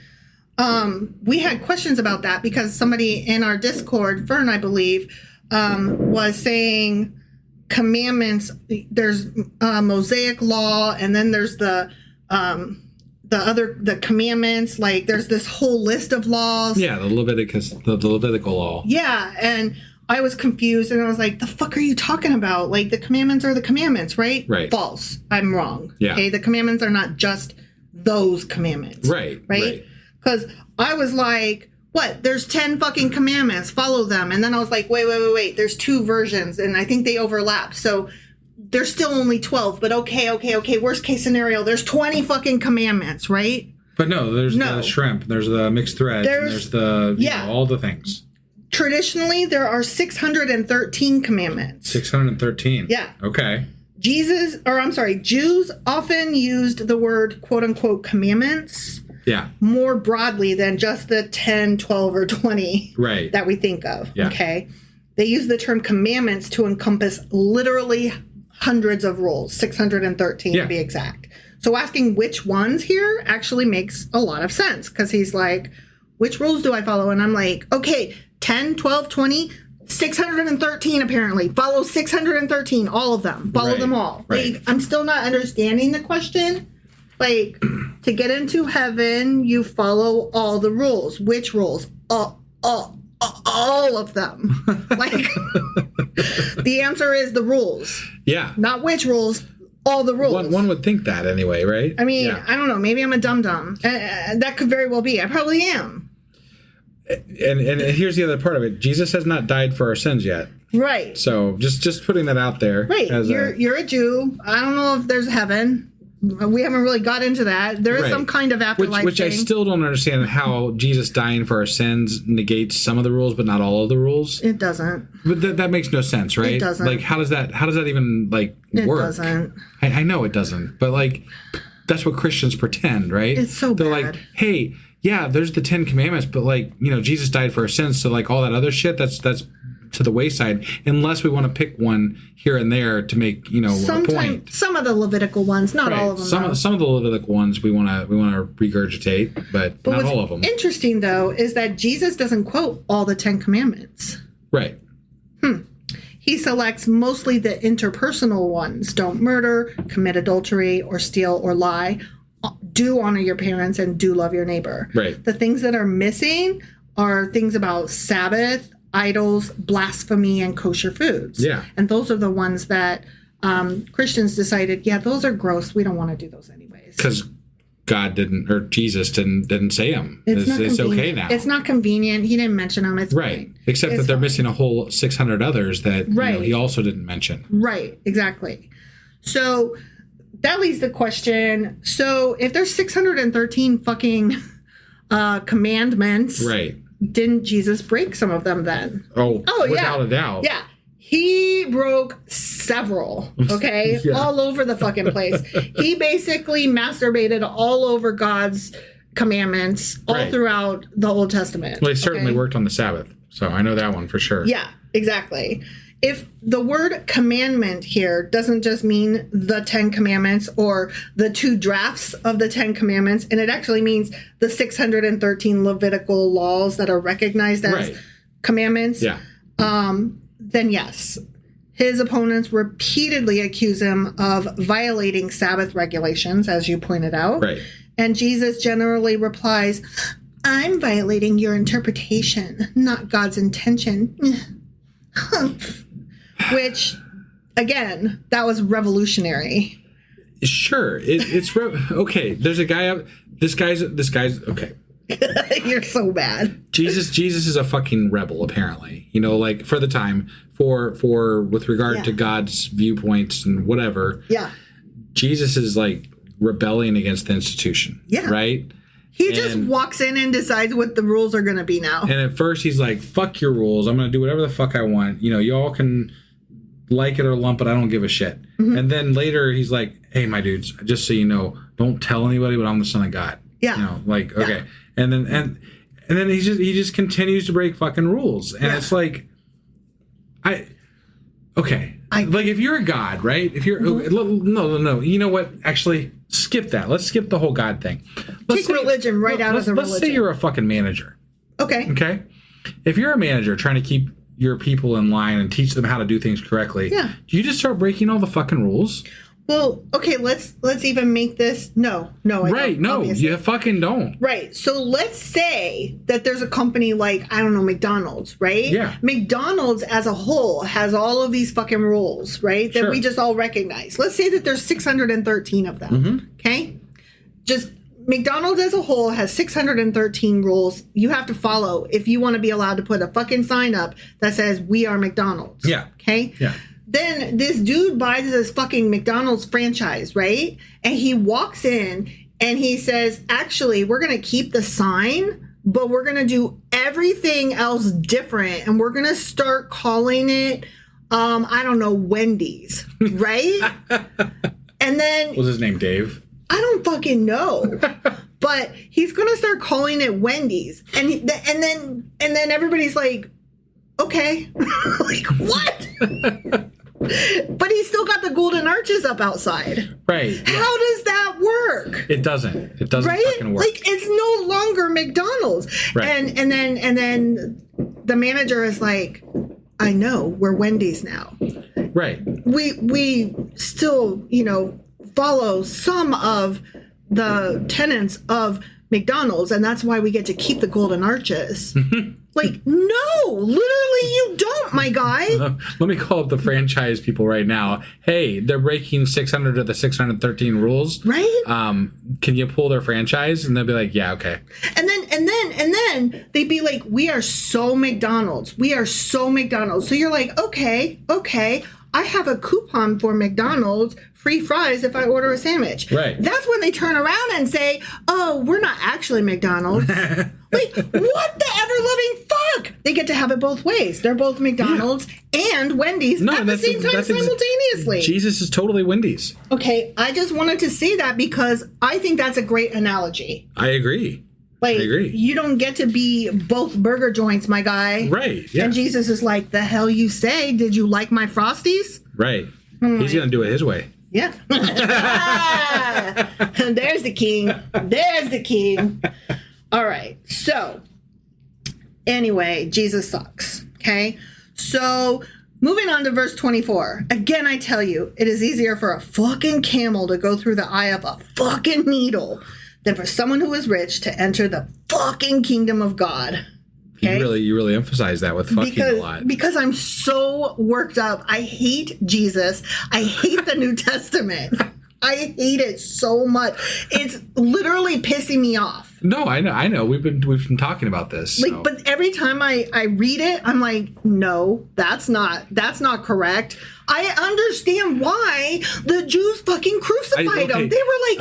We had questions about that because somebody in our Discord, Fern, I believe, was saying commandments. There's Mosaic law, and then there's the commandments. Like there's this whole list of laws. Yeah, the Levitical law. Yeah, and I was confused, and I was like, the fuck are you talking about? Like, the commandments are the commandments, right? Right. False. I'm wrong. Yeah. Okay, the commandments are not just those commandments. Right. Right? Because I was like, what? There's 10 fucking commandments. Follow them. And then I was like, wait. There's 2 versions, and I think they overlap. So there's still only 12, but okay. Worst case scenario, there's 20 fucking commandments, right? But no, there's the shrimp, there's the mixed threads, and there's the, you know, all the things. Traditionally, there are 613 commandments. 613. Yeah. Okay. Jews often used the word quote unquote commandments more broadly than just the 10, 12, or 20 that we think of. Yeah. Okay. They use the term commandments to encompass literally hundreds of rules, 613 to be exact. So asking which ones here actually makes a lot of sense because he's like, which rules do I follow? And I'm like, okay, 10, 12, 20, 613 apparently. Follow 613, all of them. Follow them all. Right. Like, I'm still not understanding the question. Like, to get into heaven, you follow all the rules. Which rules? All of them. Like, the answer is the rules. Yeah. Not which ruls, all the rules. One would think that anyway, right? I mean, I don't know. Maybe I'm a dum-dum. That could very well be. I probably am. And here's the other part of it. Jesus has not died for our sins yet. Right. So just putting that out there. Right. You're a Jew. I don't know if there's heaven. We haven't really got into that. There is some kind of afterlife which thing. I still don't understand how Jesus dying for our sins negates some of the rules, but not all of the rules. It doesn't. But that makes no sense, right? It doesn't. Like, how does that even work? It doesn't. I know it doesn't, but like, that's what Christians pretend, right? It's so They're bad. like, hey, yeah, there's the 10 commandments, but like, you know, Jesus died for our sins, so like all that other shit, that's to the wayside, unless we want to pick one here and there to make, you know, a point. Some of the Levitical ones, not all of them. Some of the Levitical ones we want to regurgitate, but not all of them. Interesting though is that Jesus doesn't quote all the 10 commandments. Right. He selects mostly the interpersonal ones: don't murder, commit adultery, or steal or lie. Do honor your parents and do love your neighbor. Right. The things that are missing are things about Sabbath, idols, blasphemy, and kosher foods. Yeah. And those are the ones that Christians decided, those are gross. We don't want to do those anyways. Because God didn't, or Jesus didn't say them. It's okay now. It's not convenient. He didn't mention them. It's right. fine. Except that they're missing a whole 600 others that you know, he also didn't mention. Right. Exactly. So that leaves the question. So if there's 613 fucking commandments, right? Didn't Jesus break some of them then? Oh without a doubt. Yeah. He broke several, okay? All over the fucking place. He basically masturbated all over God's commandments all throughout the Old Testament. Well, he certainly worked on the Sabbath, so I know that one for sure. Yeah, exactly. If the word commandment here doesn't just mean the 10 commandments or the 2 drafts of the 10 commandments, and it actually means the 613 Levitical laws that are recognized as commandments, then yes. His opponents repeatedly accuse him of violating Sabbath regulations, as you pointed out. Right. And Jesus generally replies, I'm violating your interpretation, not God's intention. Which again, that was revolutionary. Sure, okay. There's a guy up. This guy's okay. You're so bad. Jesus is a fucking rebel, apparently. You know, like for the time, for with regard to God's viewpoints and whatever. Yeah. Jesus is like rebelling against the institution. Yeah. Right? He just walks in and decides what the rules are going to be now. And at first he's like, fuck your rules. I'm going to do whatever the fuck I want. You know, y'all can like it or lump it. I don't give a shit. Mm-hmm. And then later he's like, hey, my dudes, just so you know, don't tell anybody, but I'm the Son of God. Yeah. You know, like, okay. Yeah. And then he just continues to break fucking rules. And it's like, like if you're a God, right? If you're no, you know what? Actually, skip that. Let's skip the whole God thing. Take religion right out of the religion. Let's say you're a fucking manager. Okay. If you're a manager trying to keep your people in line and teach them how to do things correctly, do you just start breaking all the fucking rules? Well, okay, let's even make this no, I don't, obviously. You fucking don't. Right. So let's say that there's a company like, I don't know, McDonald's, right? Yeah. McDonald's as a whole has all of these fucking rules, right? That we just all recognize. Let's say that there's 613 of them. Mm-hmm. Okay? Just McDonald's as a whole has 613 rules you have to follow if you want to be allowed to put a fucking sign up that says we are McDonald's. Yeah. Okay? Yeah. Then this dude buys this fucking McDonald's franchise, right? And he walks in and he says, actually, we're going to keep the sign, but we're going to do everything else different. And we're going to start calling it, I don't know, Wendy's, right? And then... Was his name Dave? I don't fucking know. But he's going to start calling it Wendy's. And then everybody's like, okay. Like, what? But he's still got the golden arches up outside. Right. Yeah. How does that work? It doesn't. It doesn't fucking work. Like, it's no longer McDonald's. Right. And then the manager is like, I know, we're Wendy's now. Right. We still, follow some of the tenets of McDonald's, and that's why we get to keep the golden arches. Like, no, literally you don't, my guy. Let me call up the franchise people right now. Hey, they're breaking 600 of the 613 rules. Right? Can you pull their franchise? And they'll be like, yeah, okay. And then they'd be like, we are so McDonald's. We are so McDonald's. So you're like, okay. I have a coupon for McDonald's, free fries if I order a sandwich. Right. That's when they turn around and say, oh, we're not actually McDonald's. Like, what the ever-loving fuck? They get to have it both ways. They're both McDonald's and Wendy's at the same time simultaneously. Jesus is totally Wendy's. Okay, I just wanted to say that because I think that's a great analogy. I agree. Like, you don't get to be both burger joints, my guy. Right, yeah. And Jesus is like, the hell you say? Did you like my Frosties? Right. He's going to do it his way. Yeah. There's the king. There's the king. All right. So, anyway, Jesus sucks. Okay? So, moving on to verse 24. Again, I tell you, it is easier for a fucking camel to go through the eye of a fucking needle than for someone who is rich to enter the fucking kingdom of God. Okay? You really emphasize that with fucking a lot. Because I'm so worked up. I hate Jesus. I hate the New Testament. I hate it so much. It's literally pissing me off. No, I know. We've been talking about this. Like, so. But every time I read it, I'm like, no, that's not correct. I understand why the Jews fucking crucified him. They were like,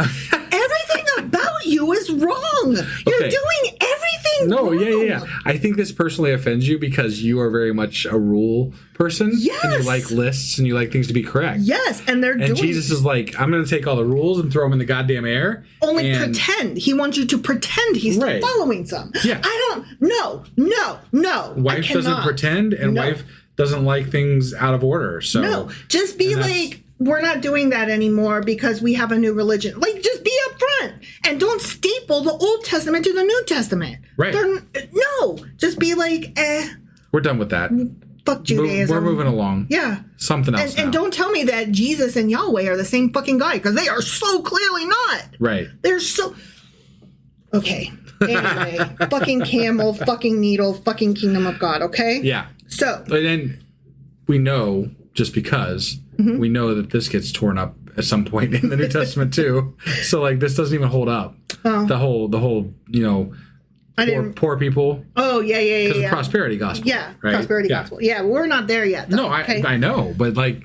everything about you is wrong. You're doing everything wrong. Yeah. I think this personally offends you because you are very much a rule person. Yes. And you like lists and you like things to be correct. Yes, and Jesus is like, I'm going to take all the rules and throw them in the goddamn air. Only pretend. He wants you to pretend he's still following some. Yeah. No. Wife doesn't pretend, and wife doesn't like things out of order. So no, just be like, we're not doing that anymore because we have a new religion. Like, just be upfront and don't staple the Old Testament to the New Testament. Right. Just be like, we're done with that. Fuck Judaism. We're moving along. Yeah. Something else and don't tell me that Jesus and Yahweh are the same fucking guy, because they are so clearly not. Right. They're so... Okay. Anyway, fucking camel, fucking needle, fucking kingdom of God, okay? Yeah. So... And then we know, just because, we know that this gets torn up at some point in the New Testament too. So like this doesn't even hold up. The whole poor people. Oh yeah. Because the prosperity gospel. Yeah, right? prosperity gospel. Yeah, we're not there yet. Though, No, I know, but like.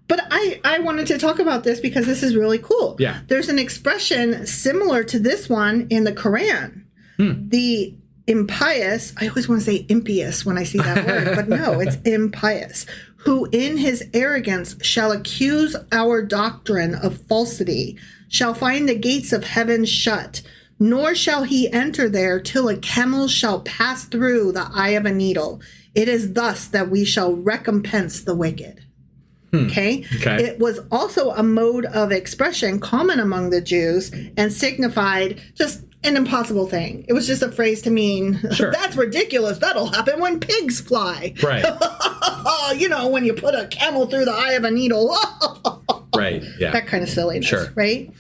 But I wanted to talk about this because this is really cool. Yeah. There's an expression similar to this one in the Quran. The impious, I always want to say impious when I see that word, but no, it's impious, who in his arrogance shall accuse our doctrine of falsity, shall find the gates of heaven shut, nor shall he enter there till a camel shall pass through the eye of a needle. It is thus that we shall recompense the wicked. Okay. It was also a mode of expression common among the Jews and signified just an impossible thing. It was just a phrase to mean, that's ridiculous. That'll happen when pigs fly. Right. When you put a camel through the eye of a needle. Right. Yeah. That kind of silliness. Sure. Right.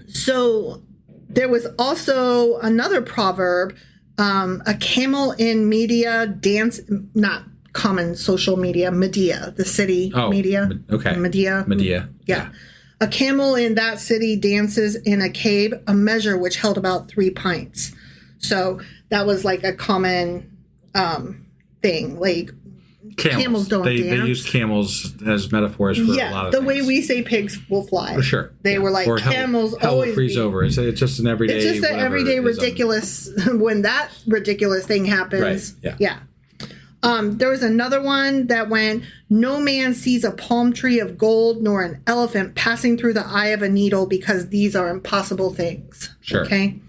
So there was also another proverb, a camel in media dance, not common social media, Medea, the city media. Okay. Medea. Yeah. A camel in that city dances in a cave, a measure which held about 3 pints. So that was like a common thing. Like camels don't dance. They use camels as metaphors for a lot of the things. way we say pigs will fly. For sure. They were like or camels hell always will freeze over. It's just an everyday. It's just an everyday ridiculous. When that ridiculous thing happens. Right. Yeah. There was another one that went, no man sees a palm tree of gold nor an elephant passing through the eye of a needle because these are impossible things. Sure. Okay.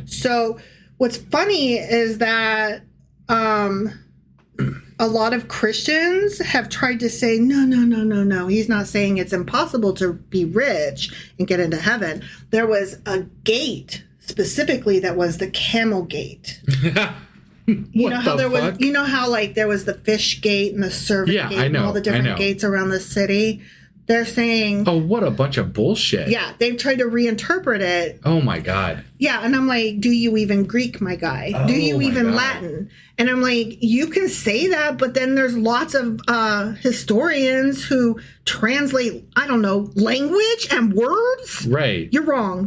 So what's funny is that a lot of Christians have tried to say, no. He's not saying it's impossible to be rich and get into heaven. There was a gate specifically that was the camel gate. You know how there was the fish gate and the servant gate and all the different gates around the city? They're saying, oh, what a bunch of bullshit. Yeah, they've tried to reinterpret it. Oh my God. Yeah, and I'm like, do you even Greek, my guy? Do you even Latin? And I'm like, you can say that, but then there's lots of historians who translate, I don't know, language and words. Right. You're wrong.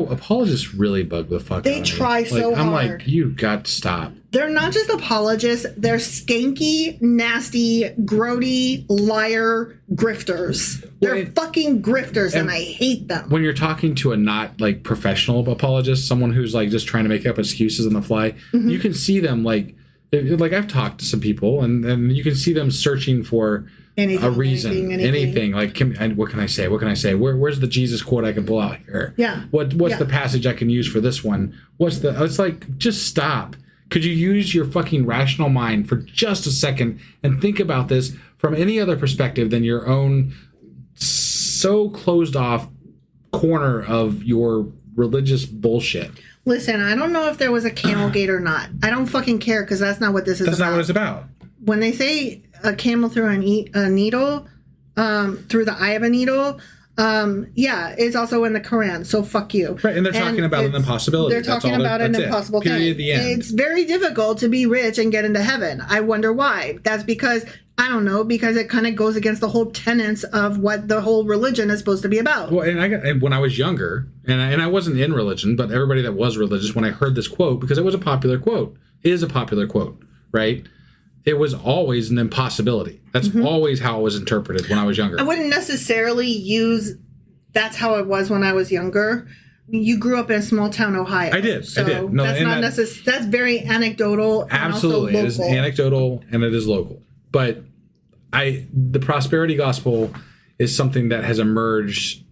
Apologists really bug the fuck out of me. They try so hard. I'm like, you got to stop. They're not just apologists. They're skanky, nasty, grody, liar grifters. They're fucking grifters, and I hate them. When you're talking to a not like professional apologist, someone who's like just trying to make up excuses on the fly, you can see them like I've talked to some people, and you can see them searching for a reason, anything. Like, what can I say? Where's the Jesus quote I can pull out here? Yeah. What's the passage I can use for this one? It's like, just stop. Could you use your fucking rational mind for just a second and think about this from any other perspective than your own so closed off corner of your religious bullshit? Listen, I don't know if there was a camel gate or not. I don't fucking care because that's not what this is about. That's not what it's about. When they say a camel through a needle, through the eye of a needle, it's also in the Quran, so fuck you. Right, and they're talking about an impossibility. They're talking about an impossible thing. Period, the end. It's very difficult to be rich and get into heaven. I wonder why. That's because, I don't know, because it kind of goes against the whole tenets of what the whole religion is supposed to be about. Well, and when I was younger, and I wasn't in religion, but everybody that was religious, when I heard this quote, because it was a popular quote, right? It was always an impossibility. That's always how it was interpreted when I was younger. I wouldn't necessarily use that's how it was when I was younger. You grew up in small town Ohio. I did. No, that's not necessarily. That's very anecdotal. Absolutely, and it is anecdotal and it is local. But the prosperity gospel is something that has emerged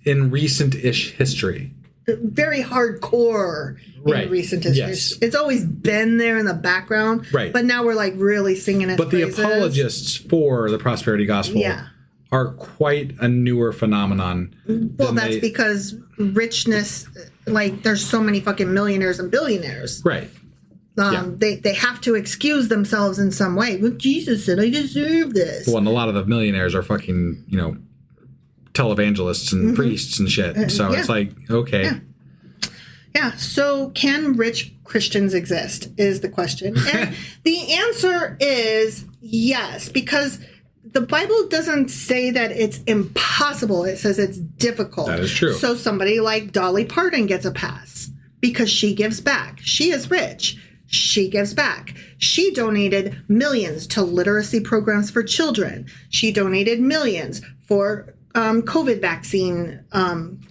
in recent-ish history. Very hardcore in recent history. Yes. It's always been there in the background, right? But now we're like really singing its praises. The apologists for the prosperity gospel are quite a newer phenomenon. Well, that's because richness, like there's so many fucking millionaires and billionaires, right? They have to excuse themselves in some way. Well, Jesus said I deserve this. Well, and a lot of the millionaires are fucking televangelists and priests and shit. So it's like, okay. Yeah. So can rich Christians exist is the question. And the answer is Yes, because the Bible doesn't say that it's impossible. It says it's difficult. That is true. So somebody like Dolly Parton gets a pass because she gives back. She is rich. She gives back. She donated millions to literacy programs for children. She donated millions for COVID vaccine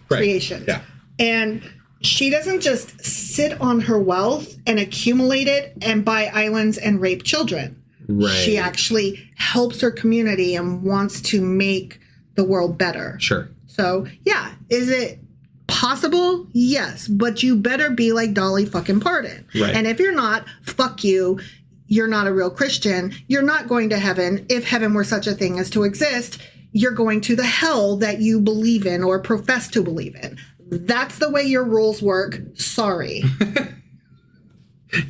creation. Yeah. And she doesn't just sit on her wealth and accumulate it and buy islands and rape children. Right. She actually helps her community and wants to make the world better. Sure. So, yeah, is it possible? Yes, but you better be like Dolly fucking Parton. Right. And if you're not, fuck you. You're not a real Christian. You're not going to heaven. If heaven were such a thing as to exist, you're going to the hell that you believe in or profess to believe in. That's the way your rules work. Sorry.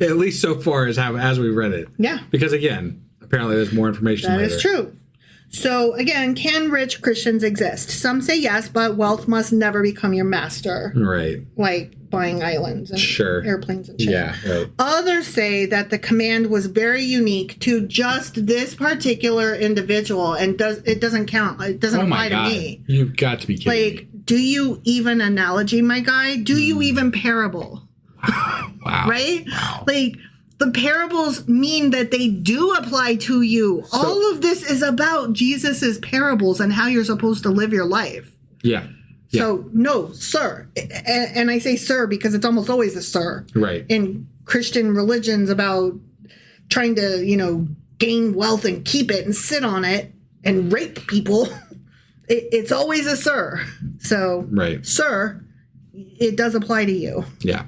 At least so far as we read it. Yeah. Because again, apparently there's more information That later. is true. So again, can rich Christians exist? Some say yes, but wealth must never become your master. Right. Like buying islands and Sure. airplanes and shit. Yeah. Right. Others say that the command was very unique to just this particular individual and it doesn't count. It doesn't Oh my apply God. to me. You've got to be kidding me. Like, do you even analogy, my guy? Do you even parable? Wow. Right? Wow. Like, the parables mean that they do apply to you. All of this is about Jesus's parables and how you're supposed to live your life. Yeah. Yeah. So, no, sir. And I say sir because it's almost always a sir. Right. In Christian religions about trying to, gain wealth and keep it and sit on it and rape people. It's always a sir. So, Right. sir, it does apply to you. Yeah.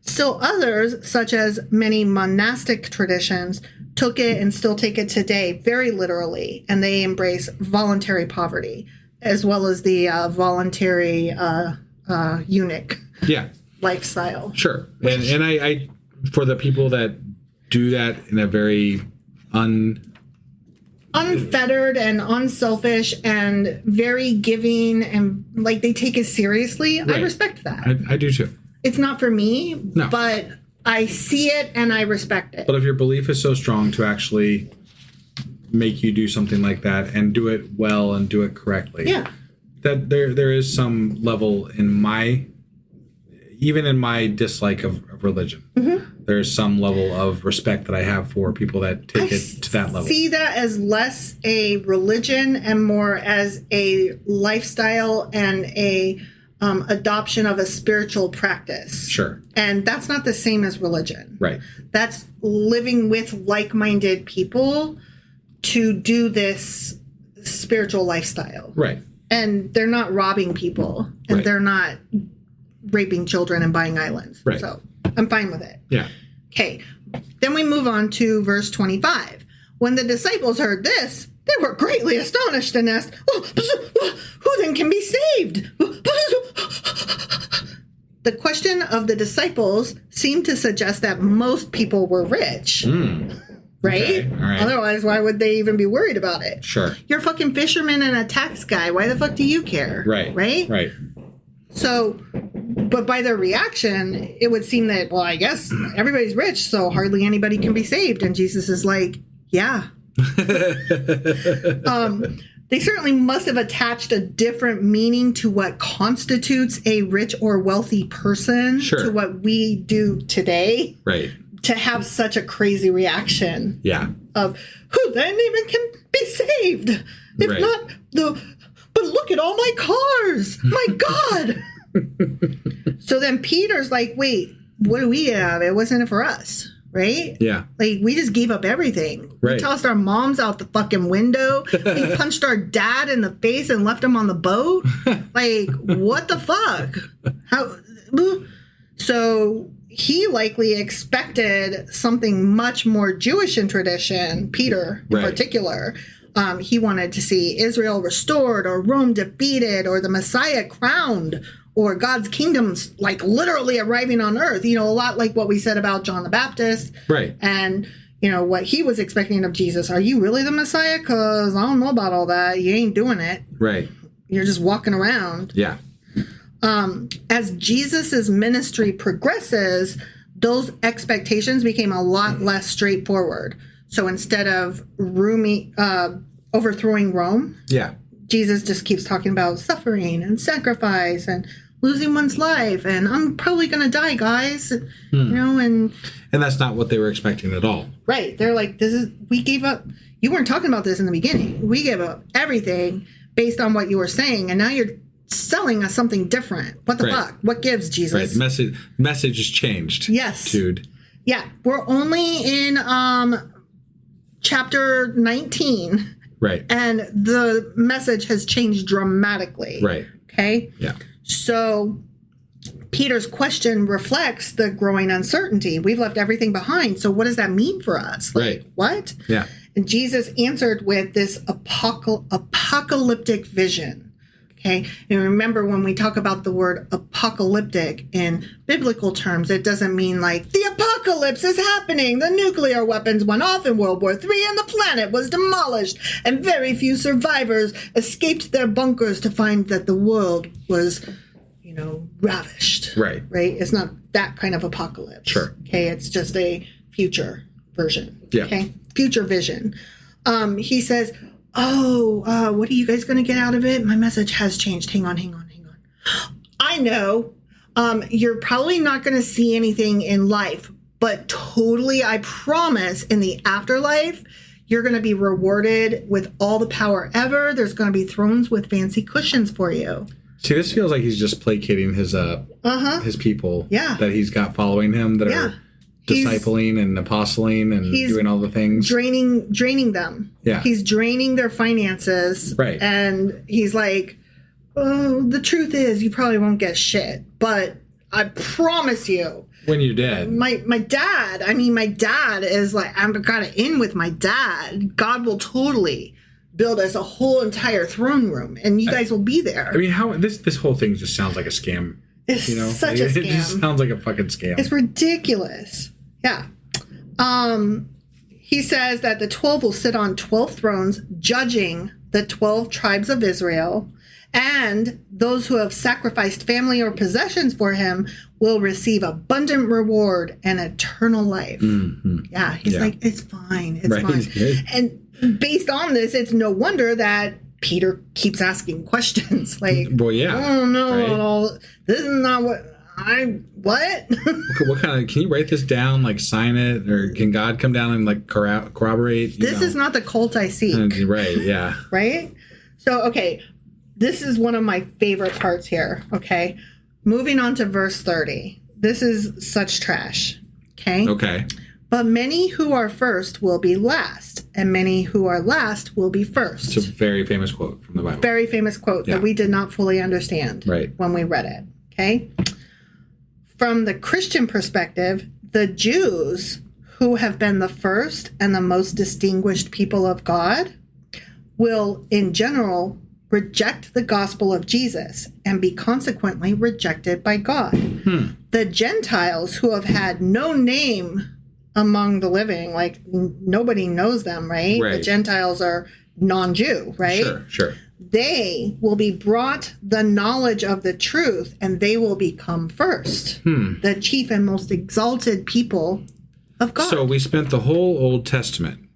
Still others, such as many monastic traditions, took it and still take it today very literally, and they embrace voluntary poverty, as well as the voluntary eunuch Yeah. lifestyle. Sure. And I for the people that do that in a very unfettered and unselfish and very giving and like they take it seriously, Right. I respect that. I do too. It's not for me, No. but I see it and I respect it. But if your belief is so strong to actually make you do something like that and do it well and do it correctly, Yeah. that there is some level in my dislike of religion. Mm-hmm. There's some level of respect that I have for people that take it to that level. See that as less a religion and more as a lifestyle and a adoption of a spiritual practice. Sure. And that's not the same as religion. Right. That's living with like-minded people to do this spiritual lifestyle. Right. And they're not robbing people and Right. they're not raping children and buying islands. Right. So I'm fine with it. Yeah. Okay. Then we move on to verse 25. When the disciples heard this, they were greatly astonished and asked, who then can be saved? The question of the disciples seemed to suggest that most people were rich. Right? Okay, all right. Otherwise, why would they even be worried about it? Sure. You're a fucking fisherman and a tax guy. Why the fuck do you care? Right. Right? Right. So, but by their reaction, it would seem that, well, I guess everybody's rich, so hardly anybody can be saved. And Jesus is like, yeah. They certainly must have attached a different meaning to what constitutes a rich or wealthy person Sure. to what we do today Right. to have such a crazy reaction Yeah. of who then even can be saved? If Right. not but look at all my cars. My God. So then Peter's like, wait, what do we get out of it? Wasn't it for us? Right? Yeah. Like, we just gave up everything. We Right. tossed our moms out the fucking window. We punched our dad in the face and left him on the boat. Like, what the fuck? How? So he likely expected something much more Jewish in tradition, Peter in Right. particular. He wanted to see Israel restored or Rome defeated or the Messiah crowned or God's kingdom's like literally arriving on earth. A lot like what we said about John the Baptist. Right. And, what he was expecting of Jesus. Are you really the Messiah? Because I don't know about all that. You ain't doing it. Right. You're just walking around. Yeah. As Jesus's ministry progresses, those expectations became a lot less straightforward. So instead of overthrowing Rome, Yeah. Jesus just keeps talking about suffering and sacrifice and losing one's life. And I'm probably going to die, guys. You know, and that's not what they were expecting at all. right. They're like, we gave up. You weren't talking about this in the beginning. We gave up everything based on what you were saying. And now you're selling us something different. What the fuck? What gives, Jesus? Right. Message has changed. Yes. Dude. Yeah. We're only in chapter 19. Right. And the message has changed dramatically. Right. Okay. Yeah. So Peter's question reflects the growing uncertainty. We've left everything behind. So what does that mean for us? Right. What? Yeah. And Jesus answered with this apocalyptic vision. Okay. And remember, when we talk about the word apocalyptic in biblical terms, it doesn't mean like the apocalypse is happening. The nuclear weapons went off in World War III and the planet was demolished. And very few survivors escaped their bunkers to find that the world was, you know, ravished. Right. Right. It's not that kind of apocalypse. Sure. Okay. It's just a future version. Yeah. Okay. Future vision. He says, what are you guys going to get out of it? My message has changed. Hang on. I know you're probably not going to see anything in life, but totally, I promise, in the afterlife, you're going to be rewarded with all the power ever. There's going to be thrones with fancy cushions for you. See, this feels like he's just placating his people that he's got following him that are discipling and apostling and doing all the things. Draining them. Yeah. He's draining their finances. Right. And he's like, oh, the truth is you probably won't get shit. But I promise you. When you're dead. My dad is like, I'm kind of in with my dad. God will totally build us a whole entire throne room. And you guys will be there. I mean, how this whole thing just sounds like a scam. It's such a scam. It just sounds like a fucking scam. It's ridiculous. Yeah. He says that the 12 will sit on 12 thrones, judging the 12 tribes of Israel, and those who have sacrificed family or possessions for him will receive abundant reward and eternal life. Mm-hmm. Yeah. He's like, it's fine. It's fine. And based on this, it's no wonder that Peter keeps asking questions like, well, yeah. Oh, no, right? This is not what... what? What kind of, can you write this down, like sign it, or can God come down and like corroborate? This is not the cult I seek. Right, yeah. Right? So, okay, this is one of my favorite parts here, okay? Moving on to verse 30. This is such trash, okay? Okay. But many who are first will be last, and many who are last will be first. It's a very famous quote from the Bible. Very famous quote that we did not fully understand when we read it, okay? From the Christian perspective, the Jews, who have been the first and the most distinguished people of God, will, in general, reject the gospel of Jesus and be consequently rejected by God. The Gentiles, who have had no name among the living, like nobody knows them, right? The Gentiles are non-Jew, right? Sure. They will be brought the knowledge of the truth, and they will become first, the chief and most exalted people of God. So we spent the whole Old Testament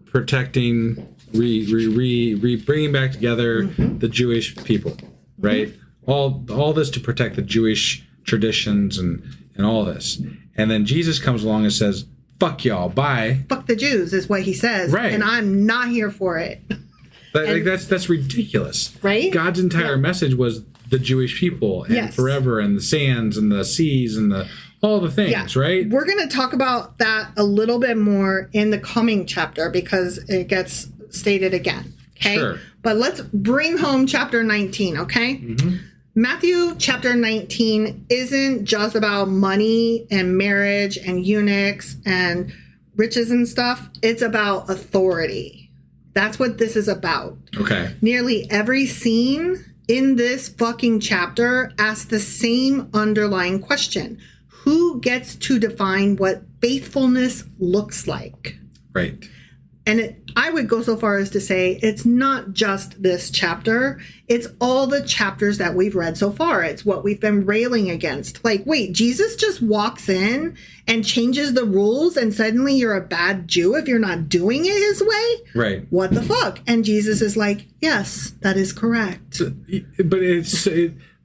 protecting, bringing back together the Jewish people, right? All this to protect the Jewish traditions and all this. And then Jesus comes along and says, fuck y'all, bye. Fuck the Jews is what he says, right? And I'm not here for it. That's ridiculous, right? God's entire message was the Jewish people and forever, and the sands and the seas and all the things, right? We're going to talk about that a little bit more in the coming chapter because it gets stated again. Okay, sure. But let's bring home chapter 19. Okay, Matthew chapter 19 isn't just about money and marriage and eunuchs and riches and stuff. It's about authority. That's what this is about. Okay. Nearly every scene in this fucking chapter asks the same underlying question. Who gets to define what faithfulness looks like? Right. I would go so far as to say it's not just this chapter. It's all the chapters that we've read so far. It's what we've been railing against. Like, wait, Jesus just walks in and changes the rules and suddenly you're a bad Jew if you're not doing it his way? Right. What the fuck? And Jesus is like, yes, that is correct. But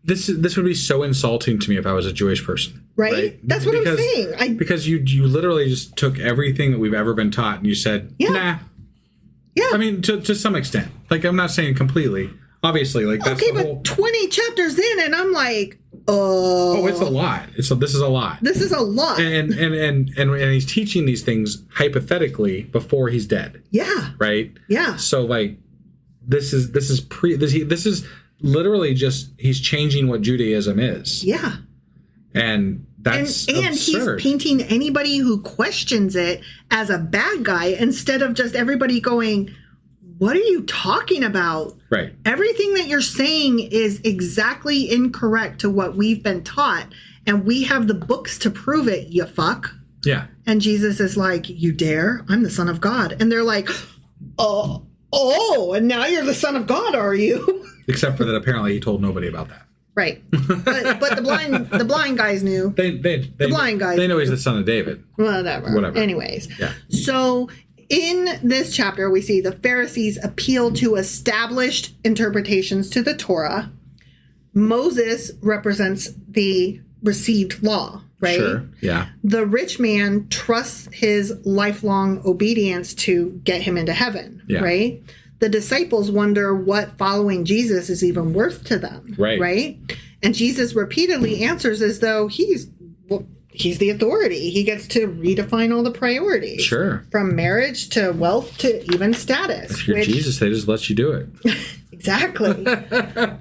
this would be so insulting to me if I was a Jewish person. Right? That's what I'm saying. Because you literally just took everything that we've ever been taught and you said, nah. Yeah. I mean, to some extent. Like, I'm not saying completely. Obviously, like, that's okay, but 20 chapters in, and I'm like, oh, it's a lot. This is a lot. This is a lot. And he's teaching these things hypothetically before he's dead. Yeah. Right? Yeah. So, like, this is literally just, he's changing what Judaism is. Yeah. And that's and absurd. He's painting anybody who questions it as a bad guy instead of just everybody going, what are you talking about? Right. Everything that you're saying is exactly incorrect to what we've been taught. And we have the books to prove it, you fuck. Yeah. And Jesus is like, you dare? I'm the Son of God. And they're like, oh, and now you're the Son of God, are you? Except for that apparently he told nobody about that. Right. But the blind guys knew. The blind guys. They know he's the son of David. Whatever. Anyways. Yeah. So in this chapter, we see the Pharisees appeal to established interpretations to the Torah. Moses represents the received law, right? Sure. Yeah. The rich man trusts his lifelong obedience to get him into heaven, right? The disciples wonder what following Jesus is even worth to them, right? And Jesus repeatedly answers as though he's the authority. He gets to redefine all the priorities. Sure. From marriage to wealth to even status. If you're Jesus, they just let you do it. Exactly.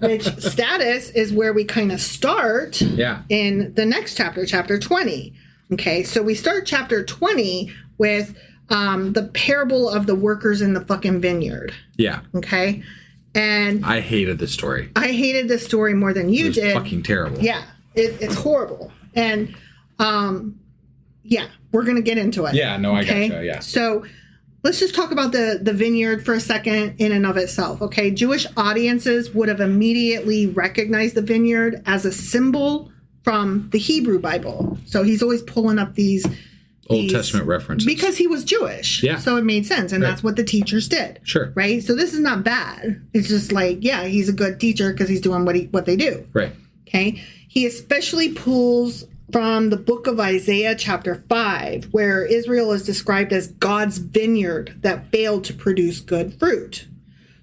Which status is where we kind of start in the next chapter, chapter 20. Okay, so we start chapter 20 with the parable of the workers in the fucking vineyard. Yeah. Okay. And I hated this story. I hated this story more than you did. It's fucking terrible. Yeah. It's horrible. And we're going to get into it. Yeah, no, I gotcha. Yeah. So let's just talk about the vineyard for a second in and of itself. Okay. Jewish audiences would have immediately recognized the vineyard as a symbol from the Hebrew Bible. So he's always pulling up these Old Testament references. Because he was Jewish. Yeah. So it made sense. And that's what the teachers did. Sure. Right? So this is not bad. It's just like, he's a good teacher because he's doing what they do. Right. Okay. He especially pulls from the book of Isaiah chapter 5, where Israel is described as God's vineyard that failed to produce good fruit.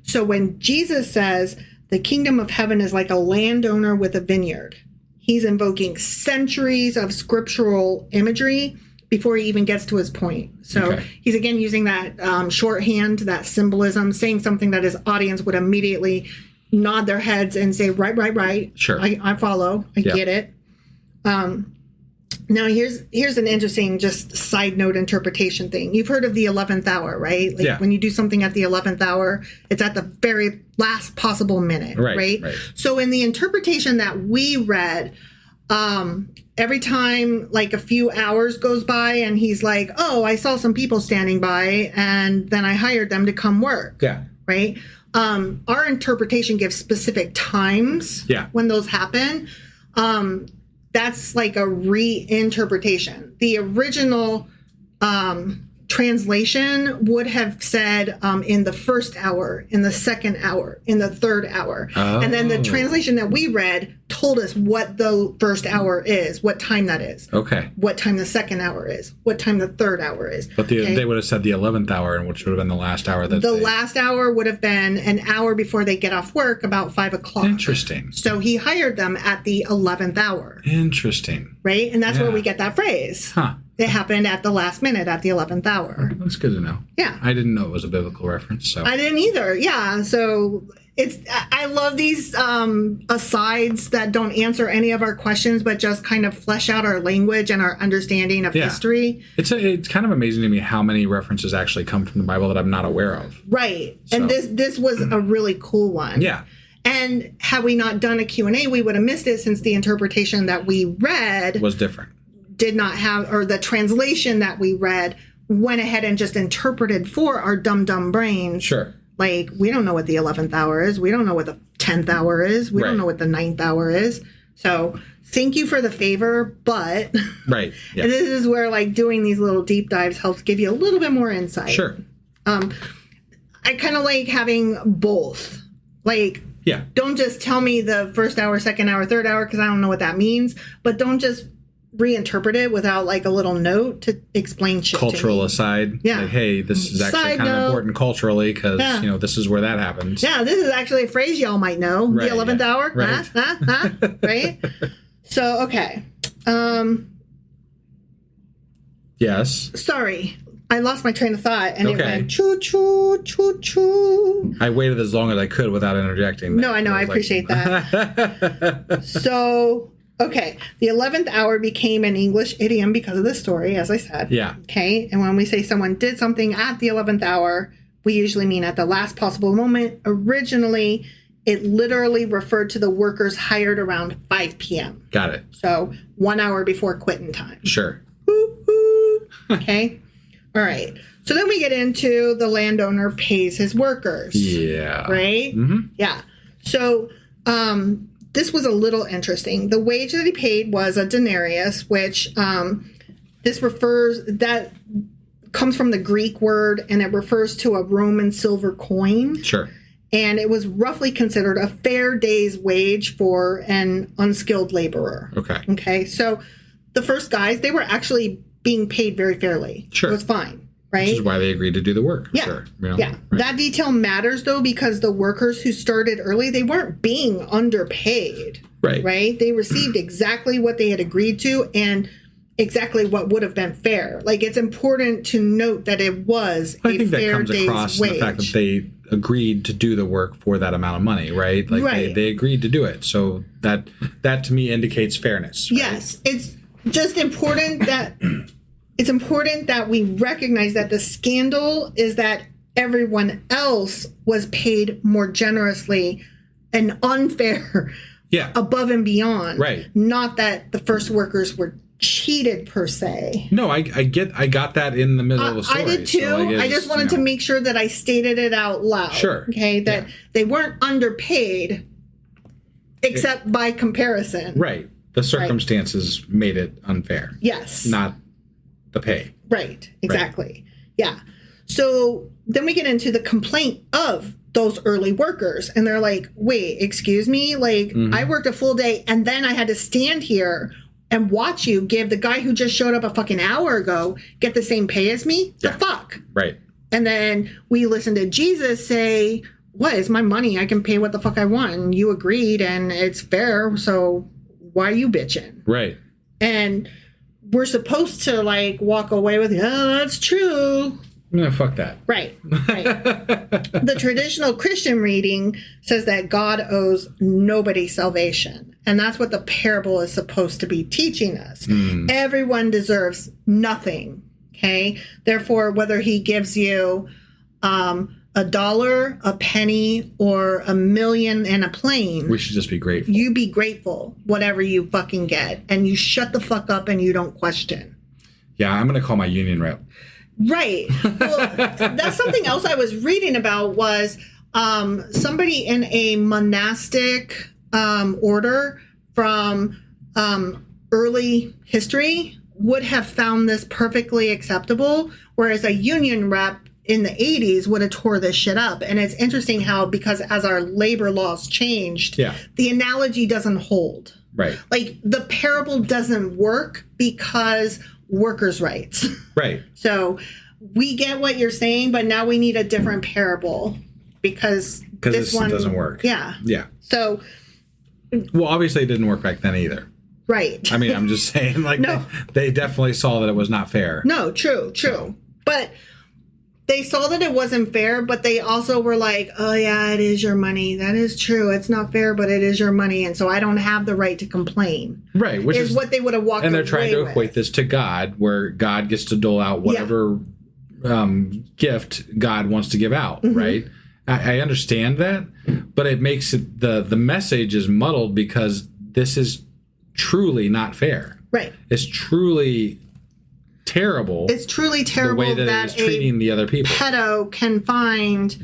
So when Jesus says the kingdom of heaven is like a landowner with a vineyard, he's invoking centuries of scriptural imagery before he even gets to his point. So he's again using that shorthand, that symbolism, saying something that his audience would immediately nod their heads and say, right. Sure. I follow. I get it. Now here's an interesting just side note interpretation thing. You've heard of the 11th hour, right? Like when you do something at the 11th hour, it's at the very last possible minute, right? So in the interpretation that we read, every time like a few hours goes by and he's like, oh, I saw some people standing by and then I hired them to come work. Yeah. Right. Our interpretation gives specific times when those happen. That's like a reinterpretation. The original translation would have said in the first hour, in the second hour, in the third hour. And then the translation that we read told us what the first hour is, what time that is. Okay. What time the second hour is, what time the third hour is. But they would have said the 11th hour, which would have been the last hour. Last hour would have been an hour before they get off work, about 5 o'clock. Interesting. So he hired them at the 11th hour. Interesting. Right? And that's where we get that phrase. Huh. It happened at the last minute, at the 11th hour. That's good to know. Yeah. I didn't know it was a biblical reference. So I didn't either. Yeah. So I love these asides that don't answer any of our questions, but just kind of flesh out our language and our understanding of history. It's kind of amazing to me how many references actually come from the Bible that I'm not aware of. Right. So. And this was a really cool one. Yeah. And had we not done a Q&A, we would have missed it since the interpretation that we read was different. Did not have, or the translation that we read went ahead and just interpreted for our dumb brains. Sure. Like, we don't know what the 11th hour is. We don't know what the 10th hour is. We don't know what the 9th hour is. So thank you for the favor, but Right. Yeah. and this is where like doing these little deep dives helps give you a little bit more insight. Sure. I kind of like having both. Like, Yeah. don't just tell me the first hour, second hour, third hour, because I don't know what that means. But don't just reinterpret it without like a little note to explain shit Cultural to me. aside. Yeah. Like, hey, this is actually Side kind of note. important culturally because, Yeah. this is where that happens. Yeah, this is actually a phrase y'all might know. Right, The 11th yeah. hour. Right. Right? So, okay. Yes. Sorry. I lost my train of thought and it Okay. went choo choo choo choo. I waited as long as I could without interjecting. No, I know. I appreciate that. So, okay. The 11th hour became an English idiom because of this story, as I said. Yeah. Okay. And when we say someone did something at the 11th hour, we usually mean at the last possible moment. Originally, it literally referred to the workers hired around 5 p.m. Got it. So 1 hour before quitting time. Sure. Okay. All right. So then we get into the landowner pays his workers. Yeah. Right? Mm-hmm. Yeah. So this was a little interesting. The wage that he paid was a denarius, which that comes from the Greek word, and it refers to a Roman silver coin. Sure. And it was roughly considered a fair day's wage for an unskilled laborer. Okay. Okay. So the first guys, they were actually being paid very fairly. Sure. It was fine. Right. Which is why they agreed to do the work. Yeah. Sure. Yeah. Right. That detail matters, though, because the workers who started early, they weren't being underpaid. Right. Right. They received exactly what they had agreed to and exactly what would have been fair. Like, it's important to note that it was I a think that fair comes day's across wage. in the fact that they agreed to do the work for that amount of money, right? Like Right. they agreed to do it. So that to me indicates fairness. Right? Yes. It's just important that we recognize that the scandal is that everyone else was paid more generously and unfair Yeah. above and beyond. Right. Not that the first workers were cheated per se. No, I got that in the middle of the story. I did too. So I just wanted to make sure that I stated it out loud. Sure. Okay. That Yeah. they weren't underpaid except by comparison. Right. The circumstances made it unfair. Yes. Not the pay. Right. Exactly. Yeah. So then we get into the complaint of those early workers. And they're like, wait, excuse me? Like, I worked a full day and then I had to stand here and watch you give the guy who just showed up a fucking hour ago get the same pay as me? Yeah. The fuck? Right. And then we listen to Jesus say, what is my money? I can pay what the fuck I want. And you agreed and it's fair. So why are you bitching? Right. And we're supposed to like walk away with, oh, that's true. No, fuck that. Right. The traditional Christian reading says that God owes nobody salvation. And that's what the parable is supposed to be teaching us. Everyone deserves nothing. Okay. Therefore, whether he gives you $1, a penny, or $1 million and a plane, We should just be grateful. you be grateful, whatever you fucking get. And you shut the fuck up and you don't question. Yeah, I'm going to call my union rep. Right. Well, that's something else I was reading about was somebody in a monastic order from early history would have found this perfectly acceptable, whereas a union rep in the 80s would have tore this shit up. And it's interesting how, because as our labor laws changed, Yeah. the analogy doesn't hold. Right. Like, the parable doesn't work because workers' rights. Right. So we get what you're saying, but now we need a different parable because Because this doesn't work. Yeah. Yeah. So, Well, obviously it didn't work back then either. right. I mean, I'm just saying, like, No. they definitely saw that it was not fair. No, true. But they saw that it wasn't fair, but they also were like, oh, yeah, it is your money. That is true. It's not fair, but it is your money. And so I don't have the right to complain. Right. Which is what they would have walked away And they're trying to with. equate this to God, where God gets to dole out whatever gift God wants to give out, right? I understand that, but it makes it the message is muddled because this is truly not fair. Right. It's truly terrible. It's truly terrible the way that it is treating the other people. Pedo can find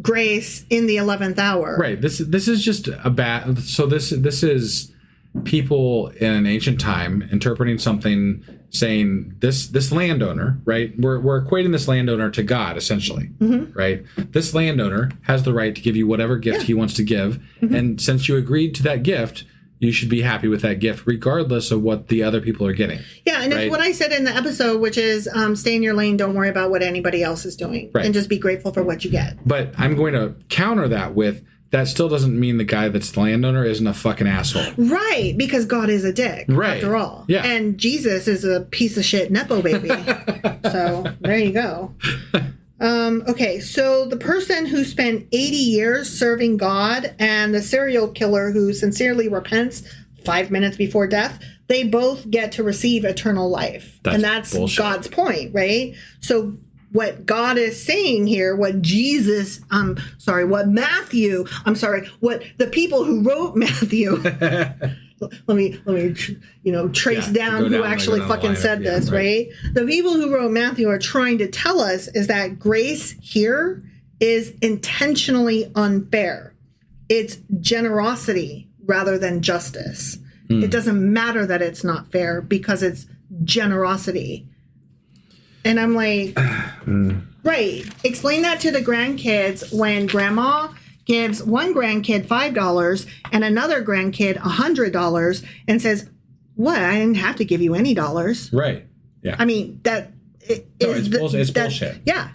grace in the 11th hour. Right. This is just a bad. So this is people in an ancient time interpreting something, saying this landowner, right? We're equating this landowner to God, essentially, right? This landowner has the right to give you whatever gift he wants to give, and since you agreed to that gift, you should be happy with that gift, regardless of what the other people are getting. Yeah, and it's what I said in the episode, which is stay in your lane, don't worry about what anybody else is doing, and just be grateful for what you get. But I'm going to counter that with, that still doesn't mean the guy that's the landowner isn't a fucking asshole. Right, because God is a dick, after all. Yeah. And Jesus is a piece of shit Nepo baby. So, there you go. Okay, so the person who spent 80 years serving God and the serial killer who sincerely repents 5 minutes before death, they both get to receive eternal life. That's bullshit. God's point, right? So what God is saying here, what the people who wrote Matthew, let me trace down who actually fucking said this, right? The people who wrote Matthew are trying to tell us is that grace here is intentionally unfair. It's generosity rather than justice. It doesn't matter that it's not fair because it's generosity. And I'm like, right, explain that to the grandkids when grandma gives one grandkid $5 and another grandkid $100 and says, what, I didn't have to give you any dollars. Right, yeah. I mean, it's bullshit. Yeah.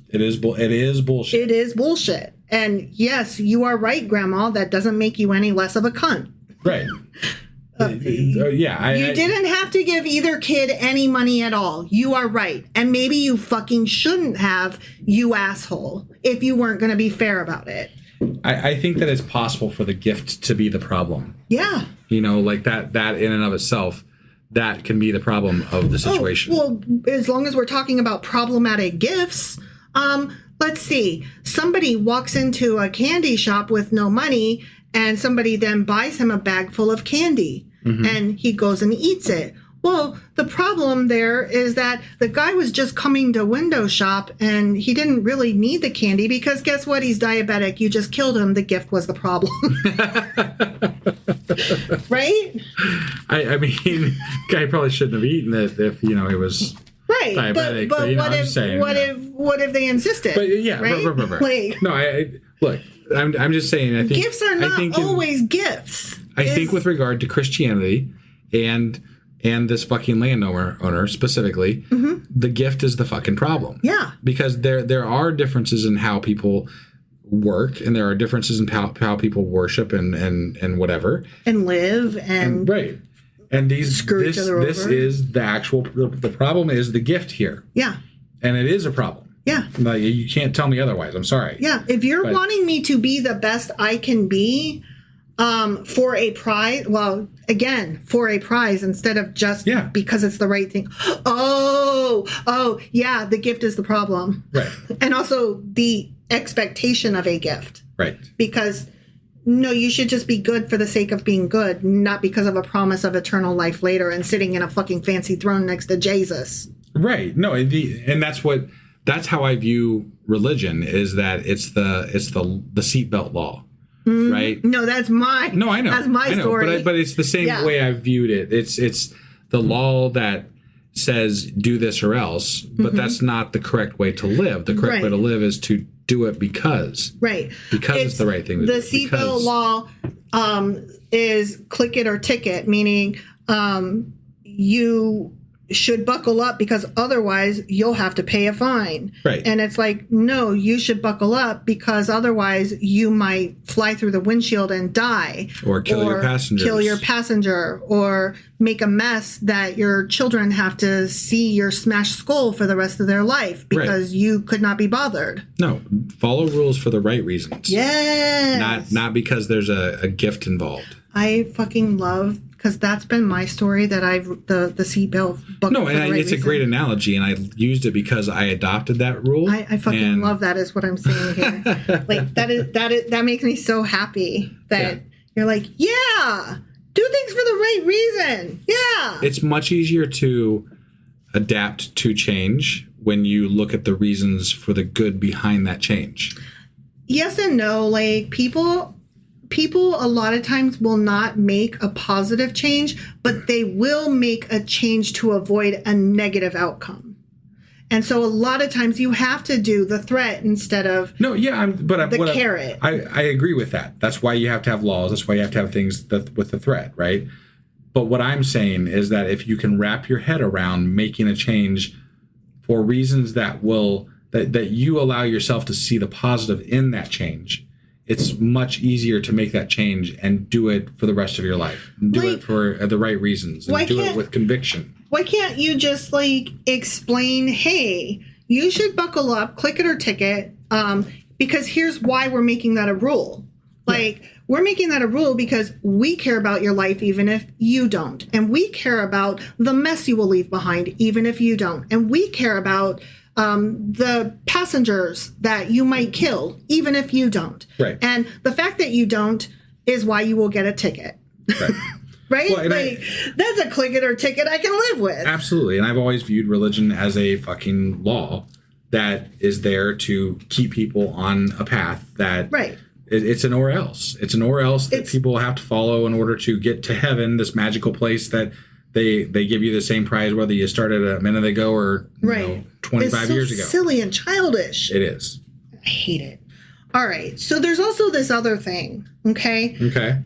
It is bullshit. It is bullshit. And yes, you are right, Grandma, that doesn't make you any less of a cunt. Right. You didn't have to give either kid any money at all. You are right. And maybe you fucking shouldn't have, you asshole, if you weren't going to be fair about it. I think that it's possible for the gift to be the problem. Yeah. Like that in and of itself, that can be the problem of the situation. Well, as long as we're talking about problematic gifts, let's see. Somebody walks into a candy shop with no money and somebody then buys him a bag full of candy. And he goes and eats it. Well, the problem there is that the guy was just coming to window shop and he didn't really need the candy because guess what? He's diabetic. You just killed him. The gift was the problem. Right? I mean, guy probably shouldn't have eaten it if, he was diabetic. But what if they insisted? But yeah, right? Look, I'm just saying, I think gifts are not always gifts. I think with regard to Christianity and this fucking landowner specifically, the gift is the fucking problem. Yeah. Because there are differences in how people work, and there are differences in how people worship and whatever. And live and right. And this is the actual the problem is the gift here. Yeah. And it is a problem. Yeah. Like, you can't tell me otherwise. I'm sorry. Yeah. If you're wanting me to be the best I can be, for a prize, for a prize instead of just because it's the right thing. Yeah, the gift is the problem. Right. And also the expectation of a gift. Right. Because, no, you should just be good for the sake of being good, not because of a promise of eternal life later and sitting in a fucking fancy throne next to Jesus. Right. No, and that's how I view religion, is that it's the seatbelt law. Right? No, that's my. No, I know. That's my story. But it's the same way I viewed it. It's the law that says do this or else, but that's not the correct way to live. The correct way to live is to do it because. Right. Because it's the right thing to do. The seatbelt law is click it or ticket, meaning you should buckle up because otherwise you'll have to pay a fine. Right. And it's like, no, you should buckle up because otherwise you might fly through the windshield and die. Or kill your passenger. Or make a mess that your children have to see your smashed skull for the rest of their life because you could not be bothered. No, follow rules for the right reasons. Yes. Not because there's a gift involved. I fucking love, because that's been my story that the seatbelt buckle. No, and it's a great analogy, and I used it because I adopted that rule. I fucking love that, is what I'm saying here. Like that makes me so happy that you're like, yeah, do things for the right reason. Yeah, it's much easier to adapt to change when you look at the reasons for the good behind that change? Yes and no. Like people a lot of times will not make a positive change, but they will make a change to avoid a negative outcome. And so a lot of times you have to do the threat instead of the carrot. I agree with that. That's why you have to have laws. That's why you have to have things with the threat, right? But what I'm saying is that if you can wrap your head around making a change for reasons that you allow yourself to see the positive in that change, it's much easier to make that change and do it for the rest of your life. Do it for the right reasons and do it with conviction. Why can't you just explain, hey, you should buckle up, click it or ticket, because here's why we're making that a rule. We're making that a rule because we care about your life even if you don't. And we care about the mess you will leave behind even if you don't. And we care about the passengers that you might kill even if you don't. Right. And the fact that you don't is why you will get a ticket. Right. Right? Well, that's a click it or ticket I can live with. Absolutely. And I've always viewed religion as a fucking law that is there to keep people on a path that it's an or else. It's an or else that people have to follow in order to get to heaven, this magical place that they give you the same prize whether you started a minute ago or 25 years ago. It's silly and childish. It is. I hate it. All right. So there's also this other thing, okay? Okay.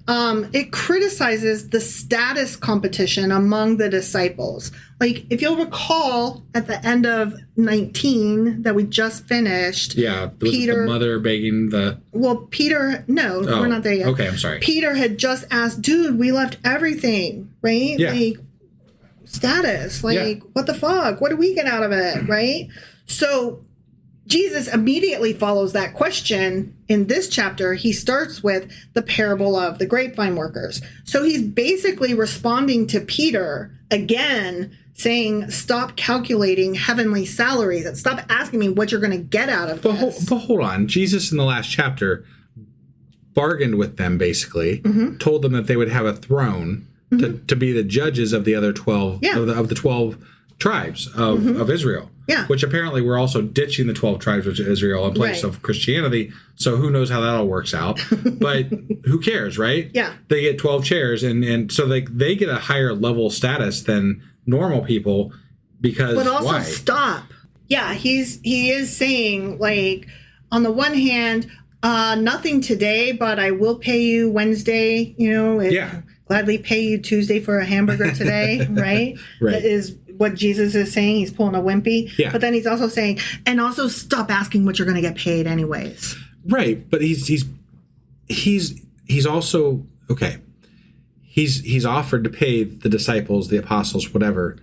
It criticizes the status competition among the disciples. If you'll recall at the end of 19 that we just finished. Yeah. Peter, the mother begging the... Well, Peter... No, we're not there yet. Okay, I'm sorry. Peter had just asked, dude, we left everything, right? Yeah. Status. What the fuck? What do we get out of it, right? So... Jesus immediately follows that question in this chapter. He starts with the parable of the grapevine workers. So he's basically responding to Peter again, saying, stop calculating heavenly salaries and stop asking me what you're going to get out of this. But hold on. Jesus in the last chapter bargained with them, basically, told them that they would have a throne to be the judges of the other 12, of the 12 tribes of Israel. Yeah. Which apparently we're also ditching the 12 tribes of Israel in place of Christianity. So who knows how that all works out. But who cares, right? Yeah. They get 12 chairs and so they get a higher level status than normal people because But also why? Stop. Yeah, he is saying on the one hand, nothing today, but I will pay you Wednesday, gladly pay you Tuesday for a hamburger today, right? Right. That is what Jesus is saying. He's pulling a wimpy. Yeah. But then he's also saying, and also stop asking what you're going to get paid anyways. Right. But he's also, okay. He's offered to pay the disciples, the apostles, whatever,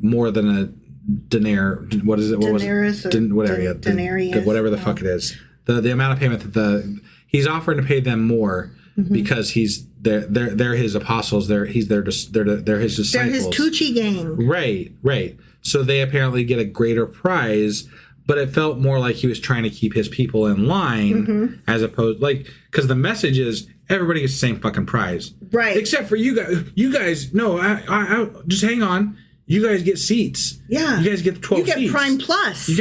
more than a denar. What is it? What Denarius was it? Whatever. Denarius. Whatever the fuck it is. The amount of payment that he's offering to pay them more because they're his apostles. They're his disciples. They're his Tucci gang. Right. So they apparently get a greater prize, but it felt more like he was trying to keep his people in line as opposed because the message is everybody gets the same fucking prize. Right. Except for you guys. You guys, no, I just hang on. You guys get seats. Yeah. You guys get the 12 seats. You get Prime Plus. You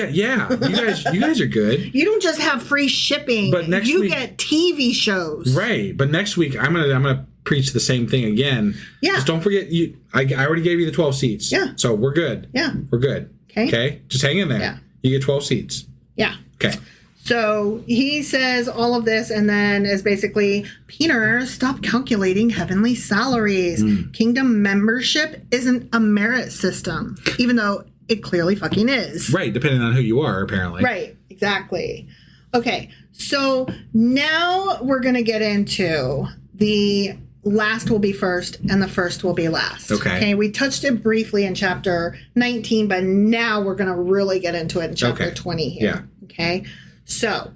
guys are good. You don't just have free shipping. But next week, you get TV shows. Right. But next week I'm gonna preach the same thing again. Yeah. Just don't forget I already gave you the 12 seats. Yeah. So we're good. Yeah. We're good. Okay? Just hang in there. Yeah. You get 12 seats. Yeah. Okay. So he says all of this and then is basically, Peter, stop calculating heavenly salaries. Kingdom membership isn't a merit system, even though it clearly fucking is. Right, depending on who you are, apparently. Right, exactly. Okay, so now we're going to get into the last will be first and the first will be last. Okay. We touched it briefly in chapter 19, but now we're going to really get into it in chapter 20 here. Yeah. Okay. So,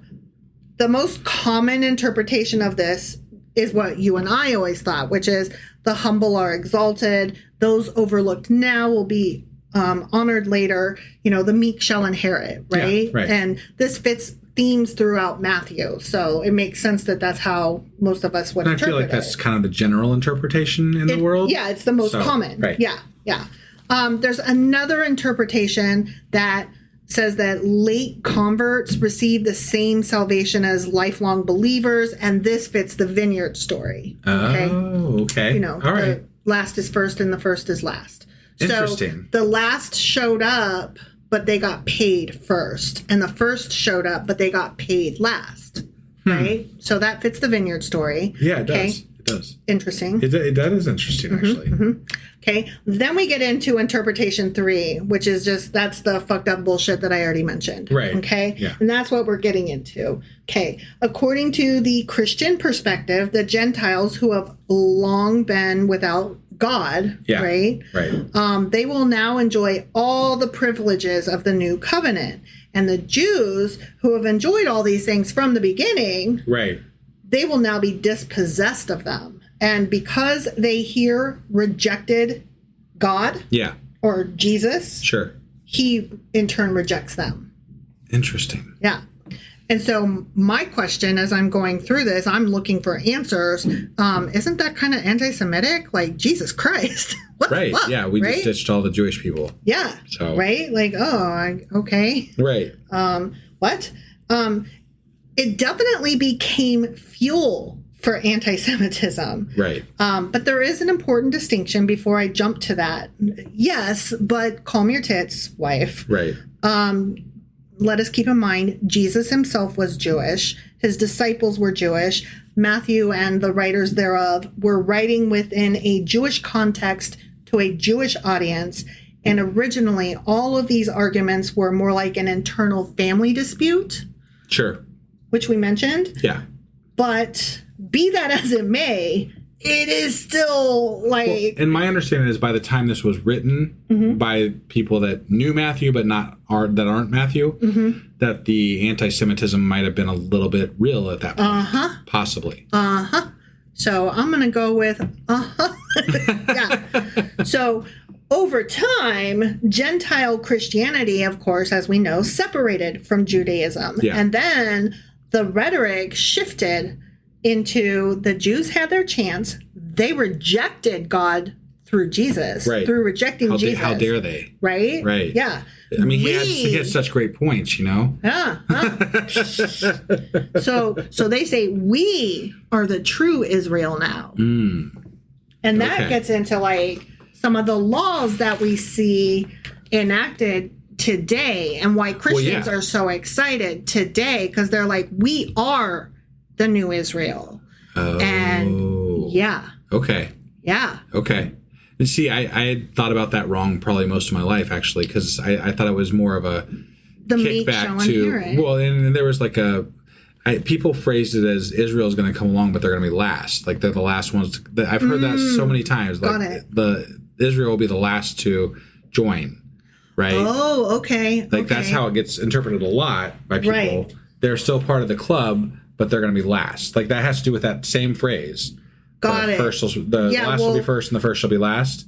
the most common interpretation of this is what you and I always thought, which is the humble are exalted, those overlooked now will be honored later, the meek shall inherit, right? Yeah, right. And this fits themes throughout Matthew, so it makes sense that that's how most of us would interpret it. I feel like that's kind of the general interpretation in the world. Yeah, it's the most common. Right. Yeah. There's another interpretation that says that late converts receive the same salvation as lifelong believers, and this fits the vineyard story. Okay? Oh, okay. You know, all right. the last is first and the first is last. Interesting. So the last showed up, but they got paid first, and the first showed up, but they got paid last. Right? So that fits the vineyard story. Yeah, it does. It does. Interesting. That is interesting, actually. Okay. Then we get into interpretation 3, which is just, that's the fucked up bullshit that I already mentioned. Right. Okay. Yeah. And that's what we're getting into. Okay. According to the Christian perspective, the Gentiles who have long been without God, right? Right. They will now enjoy all the privileges of the new covenant. And the Jews who have enjoyed all these things from the beginning, Right. they will now be dispossessed of them. And because they here rejected God Yeah. or Jesus, Sure. he in turn rejects them. Interesting. Yeah. And so my question as I'm going through this, I'm looking for answers. Isn't that kind of anti-Semitic? Like, Jesus Christ. What Right. the fuck? Yeah. We right? just ditched all the Jewish people. Yeah. So. Right? Like, okay. Right. What? It definitely became fuel for anti-Semitism. Right. But there is an important distinction before I jump to that. Yes, but calm your tits, wife. Right. Let us keep in mind, Jesus himself was Jewish. His disciples were Jewish. Matthew and the writers thereof were writing within a Jewish context to a Jewish audience. And originally, all of these arguments were more like an internal family dispute, Sure. which we mentioned. Yeah. But be that as it may, it is still like... And my understanding is by the time this was written by people that knew Matthew but that aren't Matthew, that the anti-Semitism might have been a little bit real at that point. Possibly. So I'm going to go with yeah. So over time, Gentile Christianity, of course, as we know, separated from Judaism. Yeah. And then the rhetoric shifted into the Jews had their chance. They rejected God through Jesus, Right. through rejecting Jesus. How dare they? Right? Right. Yeah. I mean, he had such great points, you know? Yeah. So they say we are the true Israel now. And that gets into like some of the laws that we see enacted today and why Christians are so excited today because they're like, we are the new Israel. Oh. And yeah. Okay. Yeah. Okay. And see, I had thought about that wrong probably most of my life, actually, because I thought it was more of a The meek shall kickback to... inherit. Well, and there was like people phrased it as Israel's going to come along, but they're going to be last. Like they're the last ones. I've heard that so many times. Like Got it. Israel will be the last to join, right? Oh, okay. Like that's how it gets interpreted a lot by people. Right. They're still part of the club, but they're going to be last. Like that has to do with that same phrase. Got it. Last will be first and the first shall be last.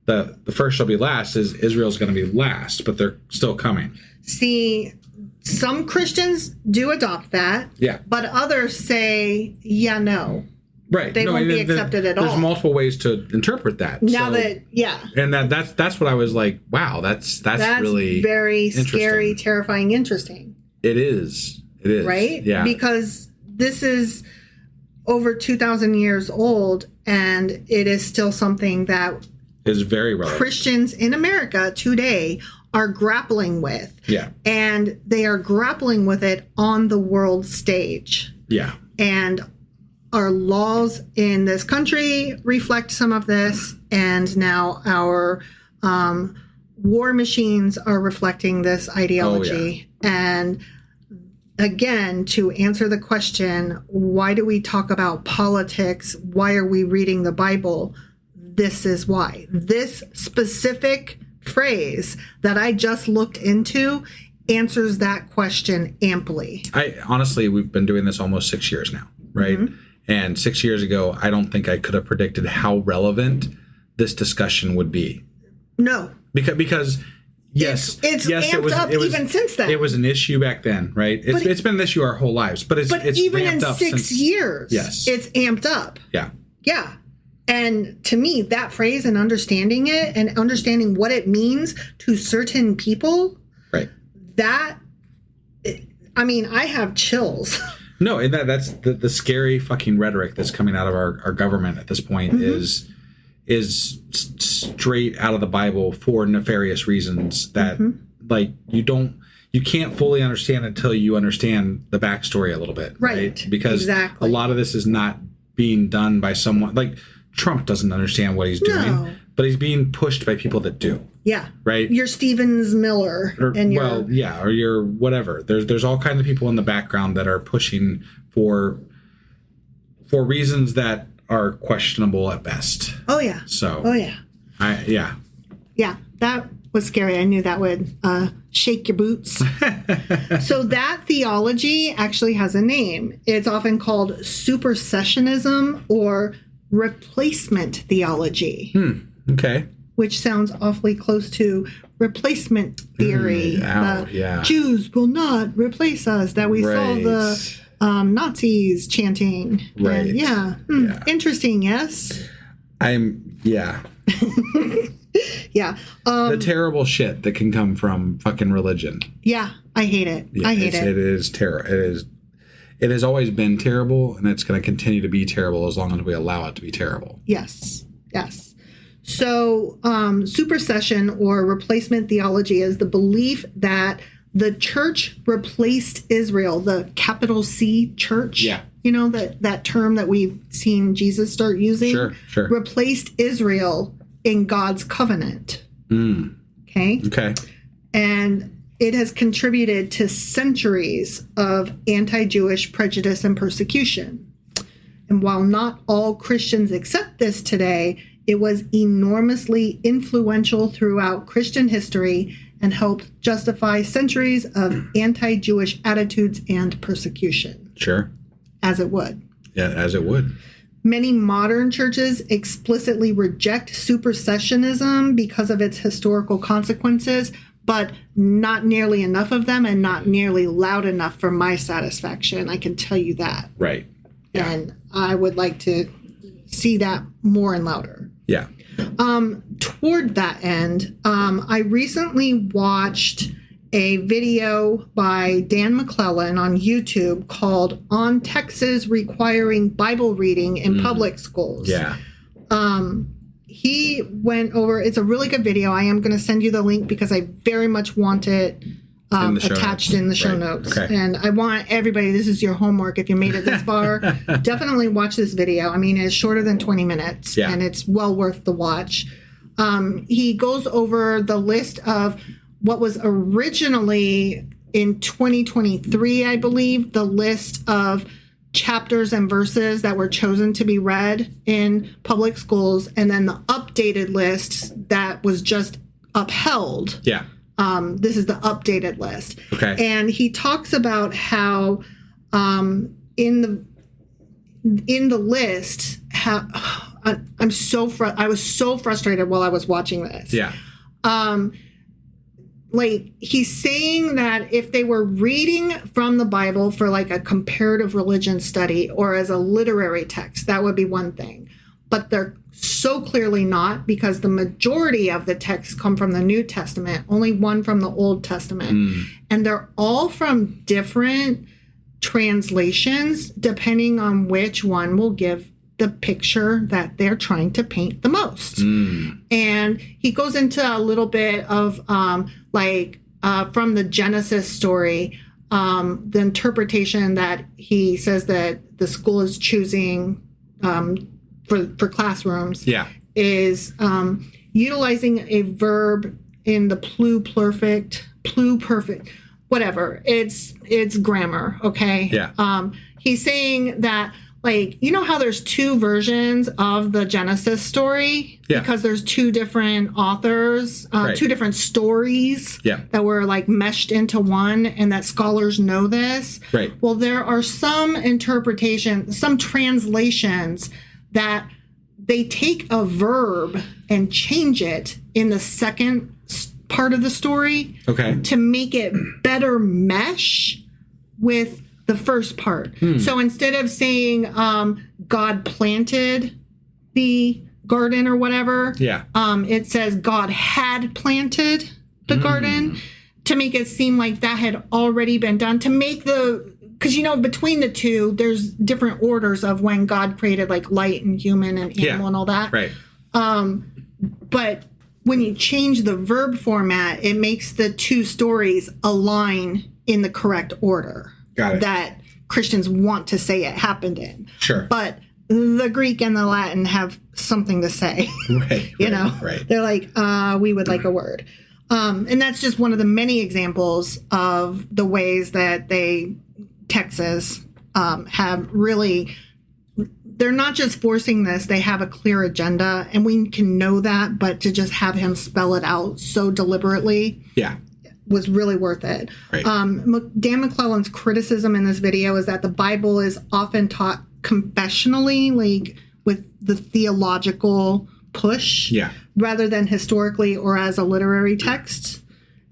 The first shall be last is Israel's going to be last, but they're still coming. See, some Christians do adopt that. Yeah. But others say, yeah, no. Right. They won't be accepted at all. There's multiple ways to interpret that. Now So- that, yeah. And that's what I was like, wow, that's really very interesting. scary, terrifying, interesting. It is. It is. Right? Yeah. Because this is over 2,000 years old, and it is still something that is very relevant. Christians in America today are grappling with. Yeah. And they are grappling with it on the world stage. Yeah. And our laws in this country reflect some of this, and now our war machines are reflecting this ideology. And again, to answer the question, why do we talk about politics? Why are we reading the Bible? This is why. This specific phrase that I just looked into answers that question amply. Honestly, we've been doing this almost 6 years now, right? And 6 years ago, I don't think I could have predicted how relevant this discussion would be. No. Because yes, it's yes, amped up even since then. It was an issue back then, right? It's been an issue our whole lives, but it's even ramped in up 6 years, Yes. it's amped up. Yeah. Yeah. And to me, that phrase and understanding it and understanding what it means to certain people, right? I have chills. No, and that's the scary fucking rhetoric that's coming out of our government at this point is straight out of the Bible for nefarious reasons that like you can't fully understand until you understand the backstory a little bit, right? Because a lot of this is not being done by someone like Trump doesn't understand what he's doing, but he's being pushed by people that do. Yeah. Right. You're Stevens Miller. Or you're whatever. There's all kinds of people in the background that are pushing for reasons that are questionable at best. Oh yeah. So. Oh yeah. Yeah, that was scary. I knew that would shake your boots. So that theology actually has a name. It's often called supersessionism or replacement theology. Okay. Which sounds awfully close to replacement theory. Jews will not replace us, that we saw the Nazis chanting. Right. And interesting, yes? Yeah. The terrible shit that can come from fucking religion. Yeah, I hate it. I hate it. It is terrible. It has always been terrible, and it's going to continue to be terrible as long as we allow it to be terrible. Yes. So, supersession or replacement theology is the belief that the church replaced Israel, the capital C church. Yeah. You know, that term that we've seen Jesus start using? Sure. Replaced Israel in God's covenant. Okay. And it has contributed to centuries of anti-Jewish prejudice and persecution. And while not all Christians accept this today, it was enormously influential throughout Christian history and helped justify centuries of anti-Jewish attitudes and persecution. Sure. As it would. Yeah, as it would. Many modern churches explicitly reject supersessionism because of its historical consequences, but not nearly enough of them and not nearly loud enough for my satisfaction. I can tell you that. Right. Yeah. And I would like to see that more and louder. Yeah. Toward that end, I recently watched a video by Dan McClellan on YouTube called On Texas Requiring Bible Reading in Public Schools. Yeah. He went over, it's a really good video. I am going to send you the link because I very much want it attached in the show notes. Okay. And I want everybody, this is your homework. If you made it this far, definitely watch this video. I mean, it's shorter than 20 minutes and it's well worth the watch. He goes over the list of what was originally in 2023, I believe, the list of chapters and verses that were chosen to be read in public schools, and then the updated list that was just upheld. Yeah. This is the updated list. Okay. And he talks about how in the list, how I was so frustrated while I was watching this. Yeah. Like, he's saying that if they were reading from the Bible for like a comparative religion study or as a literary text, that would be one thing. But they're so clearly not, because the majority of the texts come from the New Testament, only one from the Old Testament. And they're all from different translations, depending on which one will give the picture that they're trying to paint the most. And he goes into a little bit of from the Genesis story, the interpretation that he says that the school is choosing for classrooms is utilizing a verb in the pluperfect, whatever. It's grammar, okay? Yeah. He's saying that, like, you know how there's two versions of the Genesis story? Yeah. Because there's two different authors, two different stories that were like meshed into one, and that scholars know this. Right. Well, there are some interpretations, some translations that they take a verb and change it in the second part of the story to make it better mesh with the first part. So instead of saying God planted the garden or whatever. Yeah. It says God had planted the garden to make it seem like that had already been done, to make because, between the two, there's different orders of when God created like light and human and animal and all that. Right. But when you change the verb format, it makes the two stories align in the correct order. Got it. That Christians want to say it happened in. Sure. But the Greek and the Latin have something to say. Right. Right. They're like, we would like a word. And that's just one of the many examples of the ways that Texas have really, they're not just forcing this, they have a clear agenda, and we can know that, but to just have him spell it out so deliberately was really worth it. Right. Dan McClellan's criticism in this video is that the Bible is often taught confessionally, like with the theological push, rather than historically or as a literary text.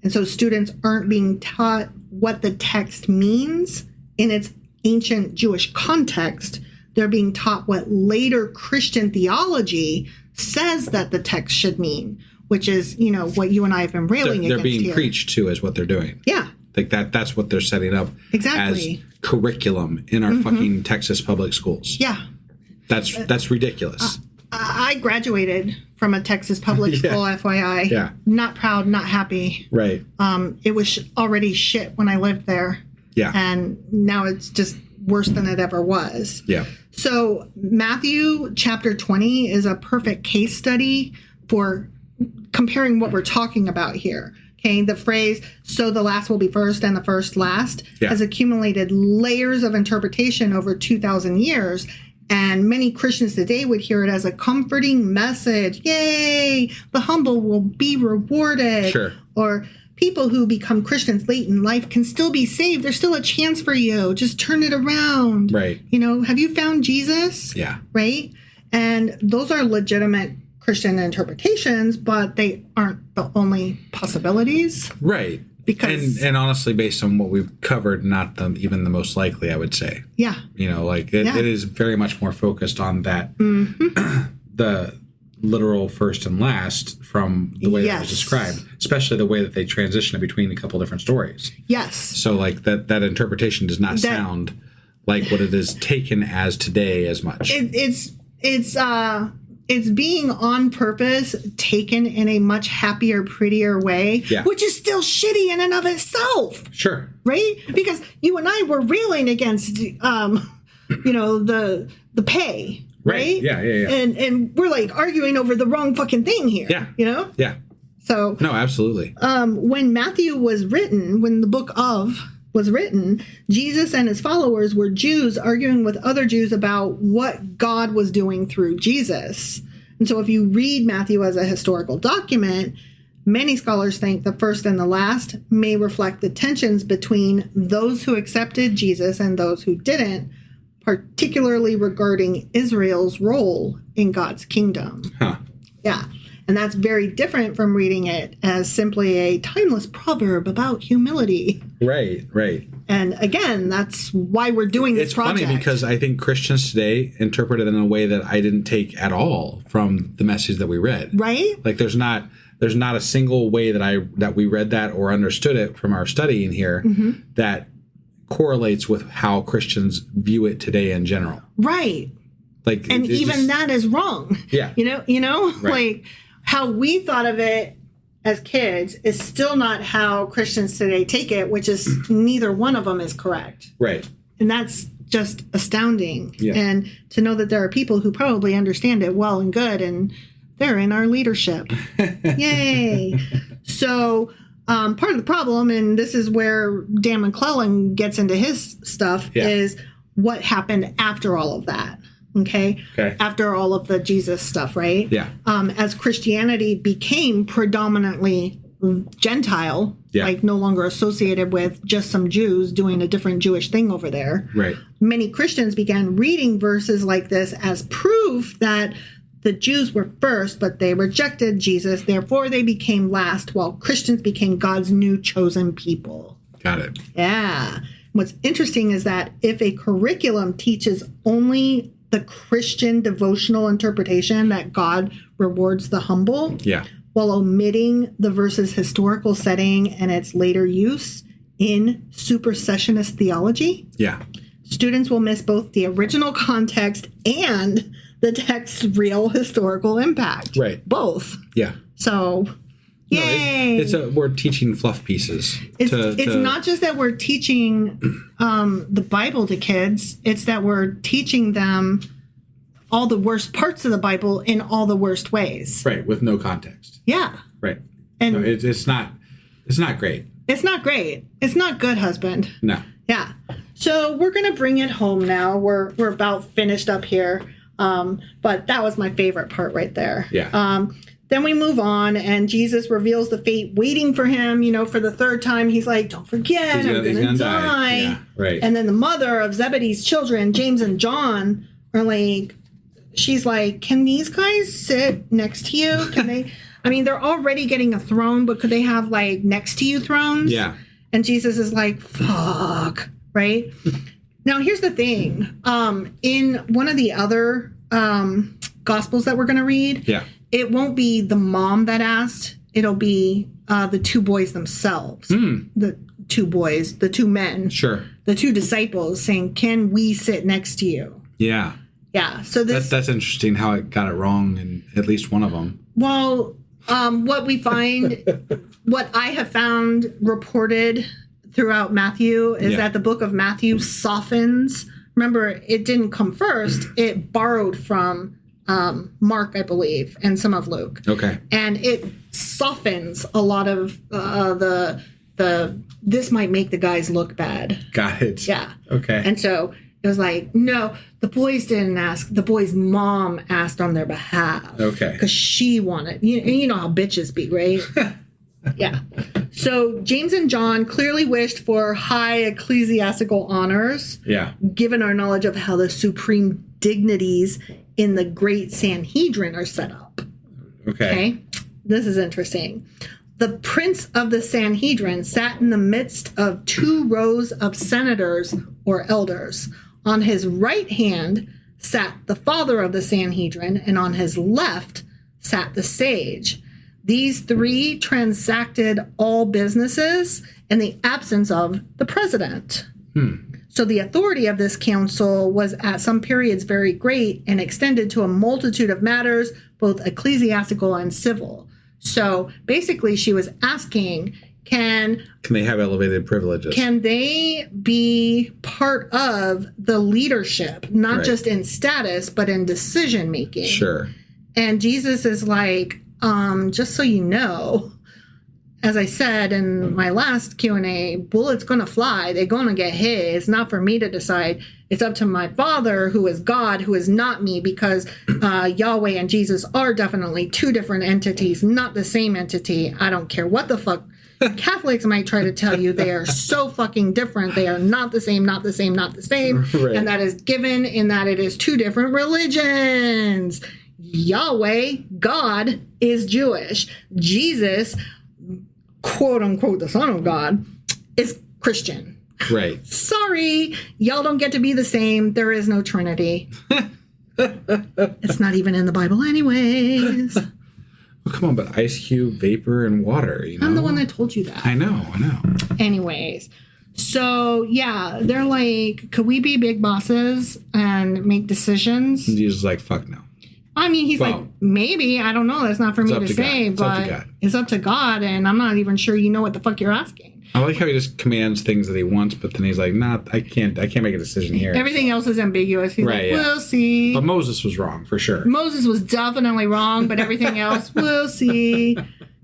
And so students aren't being taught what the text means in its ancient Jewish context. They're being taught what later Christian theology says that the text should mean, which is, what you and I have been railing against. They're being here. preached to is what they're doing. Yeah. Like that's what they're setting up Exactly. as curriculum in our fucking Texas public schools. Yeah. That's ridiculous. I graduated from a Texas public school, FYI. Yeah. Not proud, not happy. Right. It was already shit when I lived there. Yeah. And now it's just worse than it ever was. Yeah. So Matthew chapter 20 is a perfect case study for comparing what we're talking about here. Okay, the phrase, so the last will be first and the first last, has accumulated layers of interpretation over 2,000 years. And many Christians today would hear it as a comforting message. Yay, the humble will be rewarded. Sure. Or people who become Christians late in life can still be saved. There's still a chance for you. Just turn it around. Right. Have you found Jesus? Yeah. Right? And those are legitimate Christian interpretations, but they aren't the only possibilities. Right. Because and honestly, based on what we've covered, not even the most likely, I would say. Yeah. It is very much more focused on that, the literal first and last from the way that was described, especially the way that they transition between a couple different stories. Yes. So like that interpretation does not sound like what it is taken as today as much. It's being on purpose taken in a much happier, prettier way, which is still shitty in and of itself. Sure. Right? Because you and I were railing against, the pay. Right? Yeah. And we're like arguing over the wrong fucking thing here. Yeah. Yeah. So. No, absolutely. When Matthew was written, when the book of was written, Jesus and his followers were Jews arguing with other Jews about what God was doing through Jesus. And so if you read Matthew as a historical document, many scholars think the first and the last may reflect the tensions between those who accepted Jesus and those who didn't, particularly regarding Israel's role in God's kingdom. Huh. Yeah. And that's very different from reading it as simply a timeless proverb about humility. Right. And again, that's why we're doing this project. It's funny because I think Christians today interpret it in a way that I didn't take at all from the message that we read. Right? Like there's not a single way that we read that or understood it from our study in here that correlates with how Christians view it today in general. Right. Like, and even that is wrong. Yeah. Right. Like how we thought of it as kids is still not how Christians today take it, which is neither one of them is correct. Right. And that's just astounding. Yeah. And to know that there are people who probably understand it well and good, and they're in our leadership. Yay. So part of the problem, and this is where Dan McClellan gets into his stuff, is what happened after all of that. Okay. After all of the Jesus stuff, right? Yeah. As Christianity became predominantly Gentile, like no longer associated with just some Jews doing a different Jewish thing over there. Right. Many Christians began reading verses like this as proof that the Jews were first, but they rejected Jesus. Therefore, they became last, while Christians became God's new chosen people. Got it. Yeah. What's interesting is that if a curriculum teaches only the Christian devotional interpretation that God rewards the humble, Yeah. while omitting the verse's historical setting and its later use in supersessionist theology. Yeah. Students will miss both the original context and the text's real historical impact. Right. Both. Yeah. So, yay! We're teaching fluff pieces. It's not just that we're teaching the Bible to kids. It's that we're teaching them all the worst parts of the Bible in all the worst ways. Right, with no context. Yeah. Right. And no, it's not great. It's not great. It's not good, husband. No. Yeah. So we're going to bring it home now. We're about finished up here. But that was my favorite part right there. Yeah. Then we move on, and Jesus reveals the fate waiting for him. For the third time, he's like, don't forget, I'm going to die. Yeah, right. And then the mother of Zebedee's children, James and John, are like, she's like, can these guys sit next to you? Can they? I mean, they're already getting a throne, but could they have like next to you thrones? Yeah. And Jesus is like, fuck, right? Now, here's the thing. In one of the other Gospels that we're going to read, Yeah. it won't be the mom that asked. It'll be the two boys themselves. The two boys, the two men. Sure. The two disciples saying, can we sit next to you? Yeah. Yeah. So That's interesting how it got it wrong in at least one of them. Well, what we find, what I have found reported throughout Matthew is that the book of Matthew softens. Remember, it didn't come first. It borrowed from Mark, I believe, and some of Luke. Okay. And it softens a lot of the this might make the guys look bad. Got it. Yeah. Okay. And so it was like, no, the boys didn't ask. The boys' mom asked on their behalf. Okay. Because she wanted. You know how bitches be, right? Yeah. So James and John clearly wished for high ecclesiastical honors. Yeah. Given our knowledge of how the supreme dignities in the great Sanhedrin are set up. Okay. This is interesting. The prince of the Sanhedrin sat in the midst of two rows of senators or elders. On his right hand sat the father of the Sanhedrin, and on his left sat the sage. These three transacted all businesses in the absence of the president. So the authority of this council was at some periods very great and extended to a multitude of matters, both ecclesiastical and civil. So basically she was asking, can they have elevated privileges? Can they be part of the leadership, not just in status, but in decision making? Sure. And Jesus is like, just so you know, as I said in my last Q&A, bullets going to fly. They're going to get hit. It's not for me to decide. It's up to my Father, who is God, who is not me, because Yahweh and Jesus are definitely two different entities, not the same entity. I don't care what the fuck Catholics might try to tell you. They are so fucking different. They are not the same, not the same, not the same. Right. And that is given in that it is two different religions. Yahweh, God, is Jewish. Jesus, quote unquote, the Son of God, is Christian. Right. Sorry, y'all don't get to be the same. There is no Trinity. It's not even in the Bible anyways. Well, come on, but ice cube, vapor, and water, you know? I'm the one that told you that. I know. Anyways. So, yeah, they're like, could we be big bosses and make decisions? And Jesus is like, fuck no. I mean, he's like, maybe. I don't know. That's not for me to say, but it's up to God, and I'm not even sure you know what the fuck you're asking. I like how he just commands things that he wants, but then he's like, nah, I can't make a decision here. Everything else is ambiguous. He's like, we'll see. But Moses was wrong, for sure. Moses was definitely wrong, but everything else, we'll see.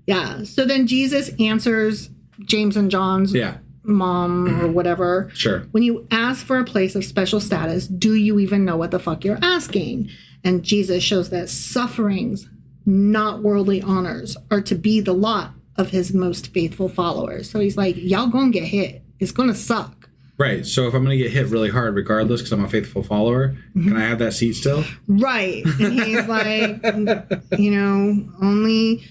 Yeah. So then Jesus answers James and John's mom or whatever. Sure. When you ask for a place of special status, do you even know what the fuck you're asking? And Jesus shows that sufferings, not worldly honors, are to be the lot of his most faithful followers. So he's like, y'all gonna get hit. It's gonna suck. Right. So if I'm gonna get hit really hard regardless because I'm a faithful follower, can I have that seat still? Right. And he's like, only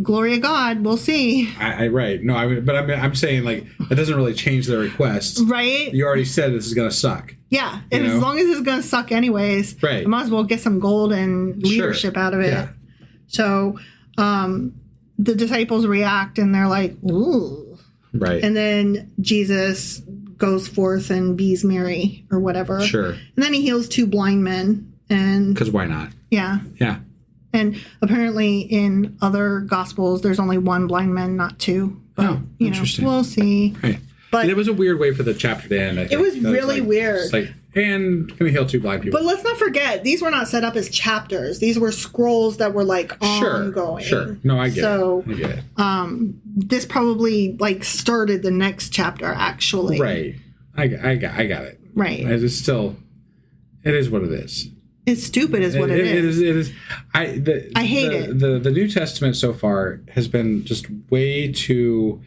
glory of God, we'll see. Right. No, I'm saying, like, it doesn't really change their request. Right. You already said this is going to suck. Yeah. And as long as it's going to suck anyways, right. I might as well get some gold and leadership out of it. Yeah. So the disciples react and they're like, ooh. Right. And then Jesus goes forth and bees Mary or whatever. Sure. And then he heals 2 blind men. And because why not? Yeah. Yeah. And apparently in other gospels, there's only 1 blind man, not 2. But, interesting. We'll see. Right. But it was a weird way for the chapter to end. I think. It was really weird. It's like, and going to heal 2 blind people. But let's not forget, these were not set up as chapters. These were scrolls that were like ongoing. Sure. No, I get it. I get it. This probably like started the next chapter, actually. Right. I got it. Right. It's still, it is what it is. It's stupid is what it is. It is. I hate it. The New Testament so far has been just way too...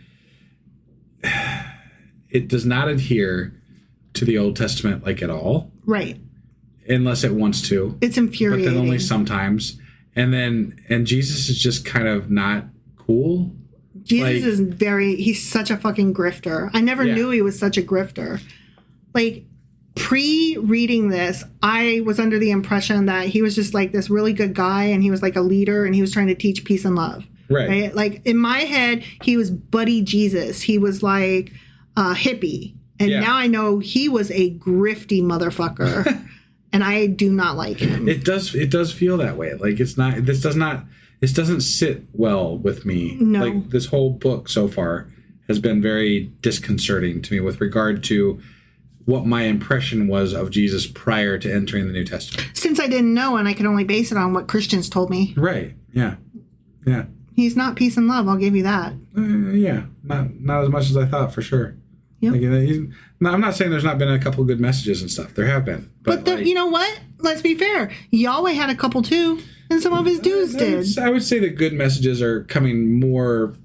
It does not adhere to the Old Testament like at all. Right. Unless it wants to. It's infuriating. But then only sometimes. And Jesus is just kind of not cool. Jesus is he's such a fucking grifter. I never knew he was such a grifter. Like, pre-reading this, I was under the impression that he was just like this really good guy and he was like a leader and he was trying to teach peace and love. Right? Like, in my head, he was buddy Jesus. He was like a hippie. And now I know he was a grifty motherfucker. And I do not like him. It does feel that way. Like, this doesn't sit well with me. No. Like, this whole book so far has been very disconcerting to me with regard to what my impression was of Jesus prior to entering the New Testament. Since I didn't know, and I could only base it on what Christians told me. Right. Yeah. Yeah. He's not peace and love, I'll give you that. Yeah. Not as much as I thought, for sure. Yep. I'm not saying there's not been a couple good messages and stuff. There have been. But you know what? Let's be fair. Yahweh had a couple too, and some of his dudes did. I would say that good messages are coming more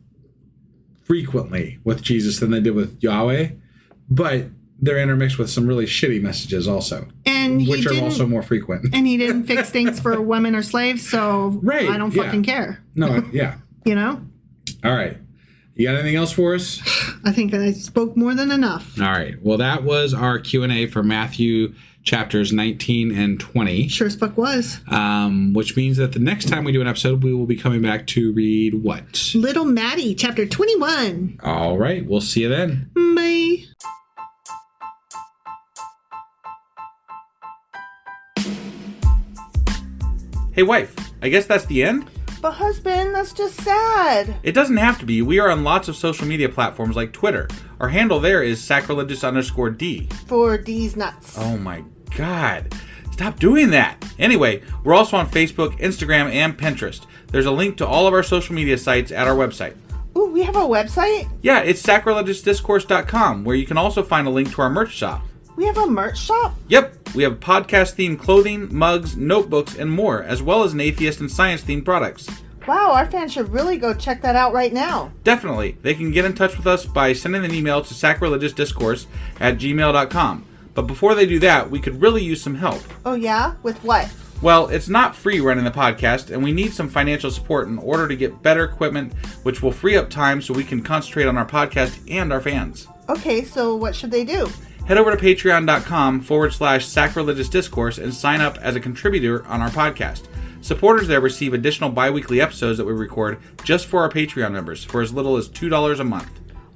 frequently with Jesus than they did with Yahweh, but they're intermixed with some really shitty messages also, which are also more frequent. And he didn't fix things for women or slaves, so I don't fucking care. No, yeah. You know? All right. You got anything else for us? I think I spoke more than enough. All right. Well, that was our Q&A for Matthew chapters 19 and 20. Sure as fuck was. Which means that the next time we do an episode, we will be coming back to read what? Little Maddie, chapter 21. All right. We'll see you then. Bye. Hey, wife, I guess that's the end? But husband, that's just sad. It doesn't have to be. We are on lots of social media platforms like Twitter. Our handle there is sacrilegious_D. For D's nuts. Oh my God. Stop doing that. Anyway, we're also on Facebook, Instagram, and Pinterest. There's a link to all of our social media sites at our website. Ooh, we have a website? Yeah, it's sacrilegiousdiscourse.com, where you can also find a link to our merch shop. We have a merch shop? Yep, we have podcast-themed clothing, mugs, notebooks, and more, as well as an atheist and science-themed products. Wow, our fans should really go check that out right now. Definitely. They can get in touch with us by sending an email to sacrilegiousdiscourse@gmail.com. But before they do that, we could really use some help. Oh yeah? With what? Well, it's not free running the podcast, and we need some financial support in order to get better equipment, which will free up time so we can concentrate on our podcast and our fans. Okay, so what should they do? Head over to patreon.com/sacrilegiousdiscourse and sign up as a contributor on our podcast. Supporters there receive additional bi-weekly episodes that we record just for our Patreon members for as little as $2 a month.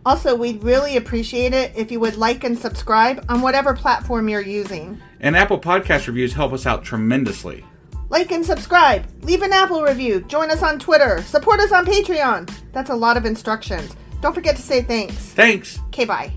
Also, we'd really appreciate it if you would like and subscribe on whatever platform you're using. And Apple Podcast reviews help us out tremendously. Like and subscribe. Leave an Apple review. Join us on Twitter. Support us on Patreon. That's a lot of instructions. Don't forget to say thanks. Thanks. Okay, bye.